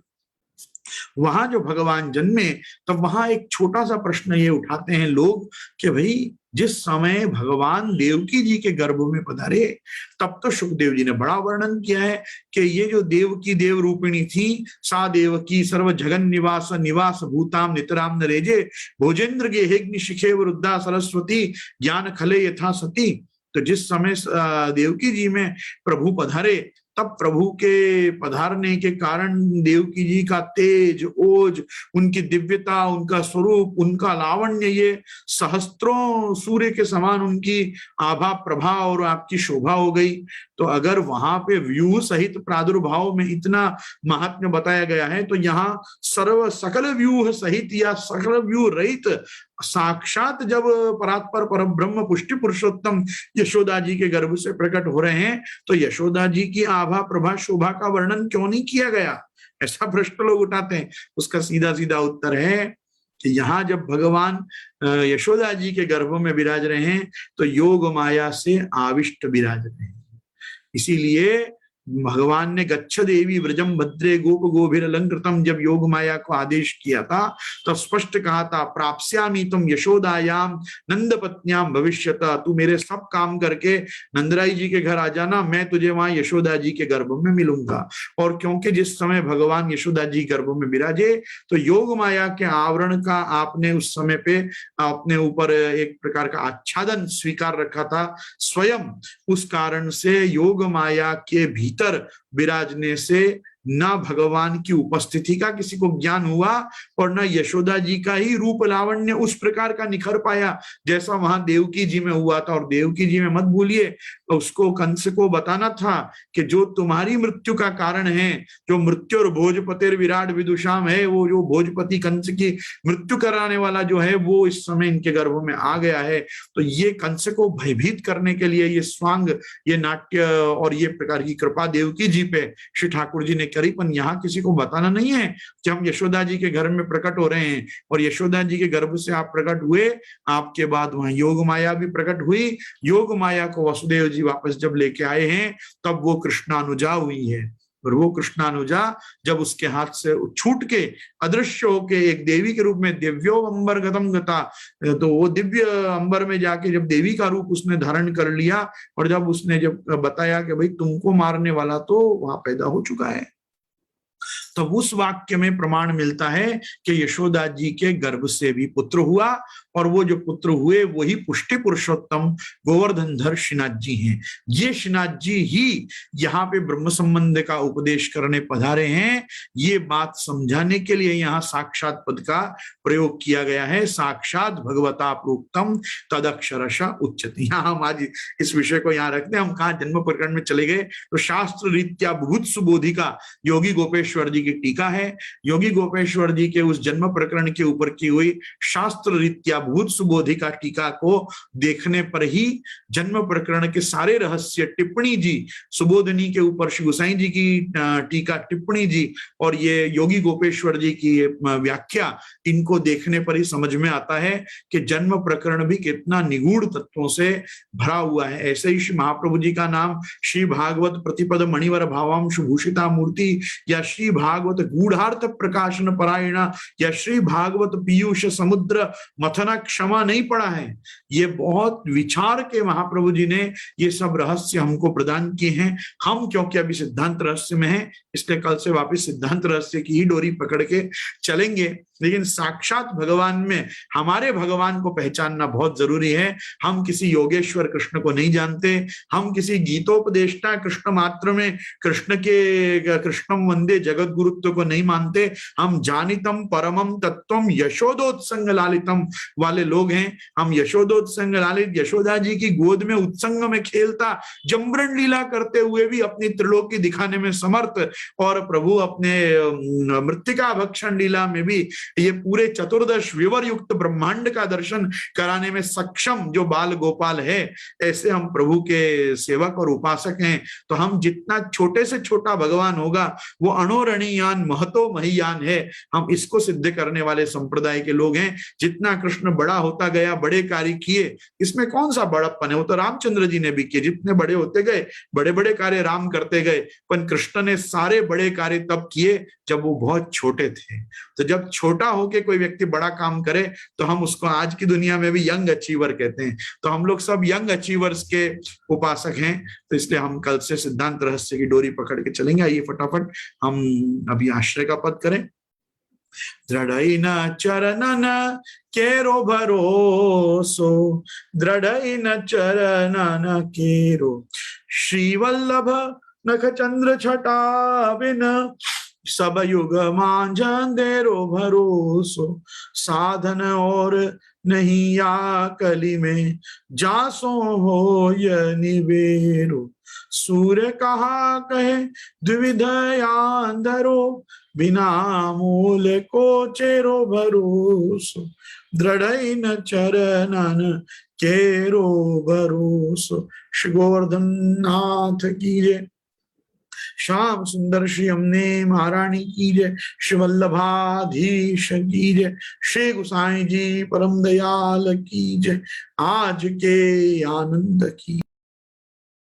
वहां जो भगवान जन्मे, तब वहां एक छोटा सा प्रश्न ये उठाते हैं लोग कि भाई जिस समय भगवान देवकी जी के गर्भ में पधारे, तब तो सुखदेव जी ने बड़ा वर्णन किया है कि ये जो देवकी देव रूपिणी थी, सा देवकी सर्व जगन निवास निवास भूताम नितराम नरेजे, भोजेंद्र गेहेग्नि शिखे वृद्धा सरस्वती ज्ञान खले यथा सती। तो जिस समय देवकी जी में प्रभु पधारे तब प्रभु के पधारने के कारण देवकी जी का तेज, ओज, उनकी दिव्यता, उनका स्वरूप, उनका लावण्य, ये सहस्त्रों सूर्य के समान उनकी आभा प्रभा और आपकी शोभा हो गई। तो अगर वहां पे व्यू सहित प्रादुर्भाव में इतना महात्म्य बताया गया है, तो यहाँ सर्व सकल व्यूह सहित या सकल व्यू रहित साक्षात जब परात्पर परब्रह्म पुष्टि पुरुषोत्तम यशोदा जी के गर्भ से प्रकट हो रहे हैं, तो यशोदा जी की आभा प्रभा शोभा का वर्णन क्यों नहीं किया गया, ऐसा प्रश्न लोग उठाते हैं। उसका सीधा सीधा उत्तर है कि यहाँ जब भगवान यशोदा जी के गर्भ में विराज रहे हैं, तो योग माया से आविष्ट विराज रहे हैं। इसीलिए भगवान ने गच्छ देवी व्रजम भद्रे गोप गोभिर अलंकृतम जब योग माया को आदेश किया था, तो स्पष्ट कहा था प्राप्स्यामि तुम यशोदायाम नंद पत्न्याम भविष्यता, तू मेरे सब काम करके नंदराई जी के घर आ जाना, मैं तुझे वहां यशोदा जी के गर्भ में मिलूंगा। और क्योंकि जिस समय भगवान यशोदा जी गर्भ में विराजे, तो योग माया के आवरण का आपने उस समय पे अपने ऊपर एक प्रकार का आच्छादन स्वीकार रखा था स्वयं, उस कारण से योग माया के भीतर विराजने से न भगवान की उपस्थिति का किसी को ज्ञान हुआ और न यशोदा जी का ही रूप लावण्य उस प्रकार का निखर पाया जैसा वहां देवकी जी में हुआ था। और देवकी जी में मत भूलिए, उसको कंस को बताना था कि जो तुम्हारी मृत्यु का कारण है, जो मृत्यु और भोजपतिर विराट विदुषाम है, वो जो भोजपति कंस की मृत्यु कराने वाला जो है, वो इस समय इनके गर्भ में आ गया है। तो ये कंस को भयभीत करने के लिए ये स्वांग, ये नाट्य और ये प्रकार की कृपा देवकी जी पे श्री ठाकुर जी ने करी, पर यहाँ किसी को बताना नहीं है कि हम यशोदा जी के घर में प्रकट हो रहे हैं और यशोदा जी के गर्भ से आप प्रकट हुए, आपके बाद वहां योग माया भी प्रकट हुई। योग माया को वसुदेव जी वापस जब लेके आए हैं, तब वो कृष्णानुजा हुई है। और वो कृष्णानुजा जब उसके हाथ से छूट के अदृश्य होके एक देवी के रूप में दिव्यो अंबर गतम गता, तो वो दिव्य अंबर में जाके जब देवी का रूप उसने धारण कर लिया और जब उसने जब बताया कि भाई तुमको मारने वाला तो वहां पैदा हो चुका है, तब उस वाक्य में प्रमाण मिलता है कि यशोदा जी के गर्भ से भी पुत्र हुआ और वो जो पुत्र हुए वही पुष्टि पुरुषोत्तम गोवर्धनधर श्रीनाथ जी हैं। ये श्रीनाथ जी ही यहाँ पे ब्रह्म संबंध का उपदेश करने पधारे हैं। ये बात समझाने के लिए यहाँ साक्षात पद का प्रयोग किया गया है, साक्षात भगवता प्रोक्तम तदक्षरश उच्यते। यहाँ हम आज इस विषय को यहाँ रखते हैं। हम कहाँ जन्म प्रकरण में चले गए, तो शास्त्र रीत्या बहुत सुबोधिका योगी गोपेश्वर जी की टीका है। योगी गोपेश्वर जी के उस जन्म प्रकरण के ऊपर की हुई शास्त्र रीत्या भूत सुबोधिका टीका को देखने पर ही जन्म प्रकरण के सारे रहस्य, टिप्पणी जी सुबोधनी के ऊपर श्री गोसाई जी की टीका, टिप्पणी जी और ये योगी गोपेश्वर जी की व्याख्या, इनको देखने पर ही समझ में आता है कि जन्म प्रकरण भी कितना निगूढ़ तत्वों से भरा हुआ है। ऐसे ही श्री महाप्रभु जी का नाम श्री भागवत प्रतिपद मणिवर भावाम सुभूषिता मूर्ति या श्री भागवत गूढ़ार्थ प्रकाशन परायण या श्री भागवत पीयूष समुद्र मथना क्षमा नहीं पड़ा है। ये बहुत विचार के महाप्रभु जी ने ये सब रहस्य हमको प्रदान किए हैं। हम क्योंकि अभी सिद्धांत रहस्य में हैं, इसलिए कल से वापस सिद्धांत रहस्य की ही डोरी पकड़ के चलेंगे। लेकिन साक्षात भगवान में हमारे भगवान को पहचानना बहुत जरूरी है। हम किसी योगेश्वर कृष्ण को नहीं जानते, हम किसी गीतोपदेष्टा कृष्ण मात्र में कृष्ण के कृष्णम वंदे जगत गुरुत्व को नहीं मानते। हम जानितम परमम तत्वम यशोदोत्संग लालितम वाले लोग हैं। हम यशोदोत्संग लालित, यशोदा जी की गोद में उत्संग में खेलता, जमरण लीला करते हुए भी अपनी त्रिलोकी दिखाने में समर्थ, और प्रभु अपने मृत्तिका भक्षण लीला में भी ये पूरे चतुर्दश विवर युक्त ब्रह्मांड का दर्शन कराने में सक्षम जो बाल गोपाल है, ऐसे हम प्रभु के सेवक और उपासक हैं। तो हम जितना छोटे से छोटा भगवान होगा वो अणोरणीयान महतो महियान है। हम इसको सिद्ध करने वाले संप्रदाय के लोग हैं। जितना कृष्ण बड़ा होता गया, बड़े कार्य किए, इसमें कौन सा बड़प्पन है? वो तो रामचंद्र जी ने भी किए। जितने बड़े होते गए, बड़े बड़े कार्य राम करते गए, पर कृष्ण ने सारे बड़े कार्य तब किए जब वो बहुत छोटे थे। तो जब छोटा होके कोई व्यक्ति बड़ा काम करे तो हम उसको आज की दुनिया में भी यंग अचीवर कहते हैं। तो हम लोग सब यंग अचीवर्स के उपासक हैं। तो इसलिए हम कल से सिद्धांत रहस्य की डोरी पकड़ के चलेंगे। आइए फटाफट हम अभी आश्रय का पद करें। दृढ़ चरणन केरो भरोसो, दृढ़ चरणन केरो श्रीवल्लभ नख चंद्र छटा बिन सब युग मांझ अंधेरो भरोसो साधन और नहीं या कली में जासो हो य निबेरो सूर्य कहा कहे द्विविध अंधरो बिना मूल को चेरो भरोसो दृढ़ न चरणन केरो भरोसो। श्री गोवर्धन नाथ की जय। श्याम सुंदर श्री हमने महारानी की जय। श्री वल्लभाधीश की जय। श्री गुसाई जी परम दयाल की जय। आज के आनंद की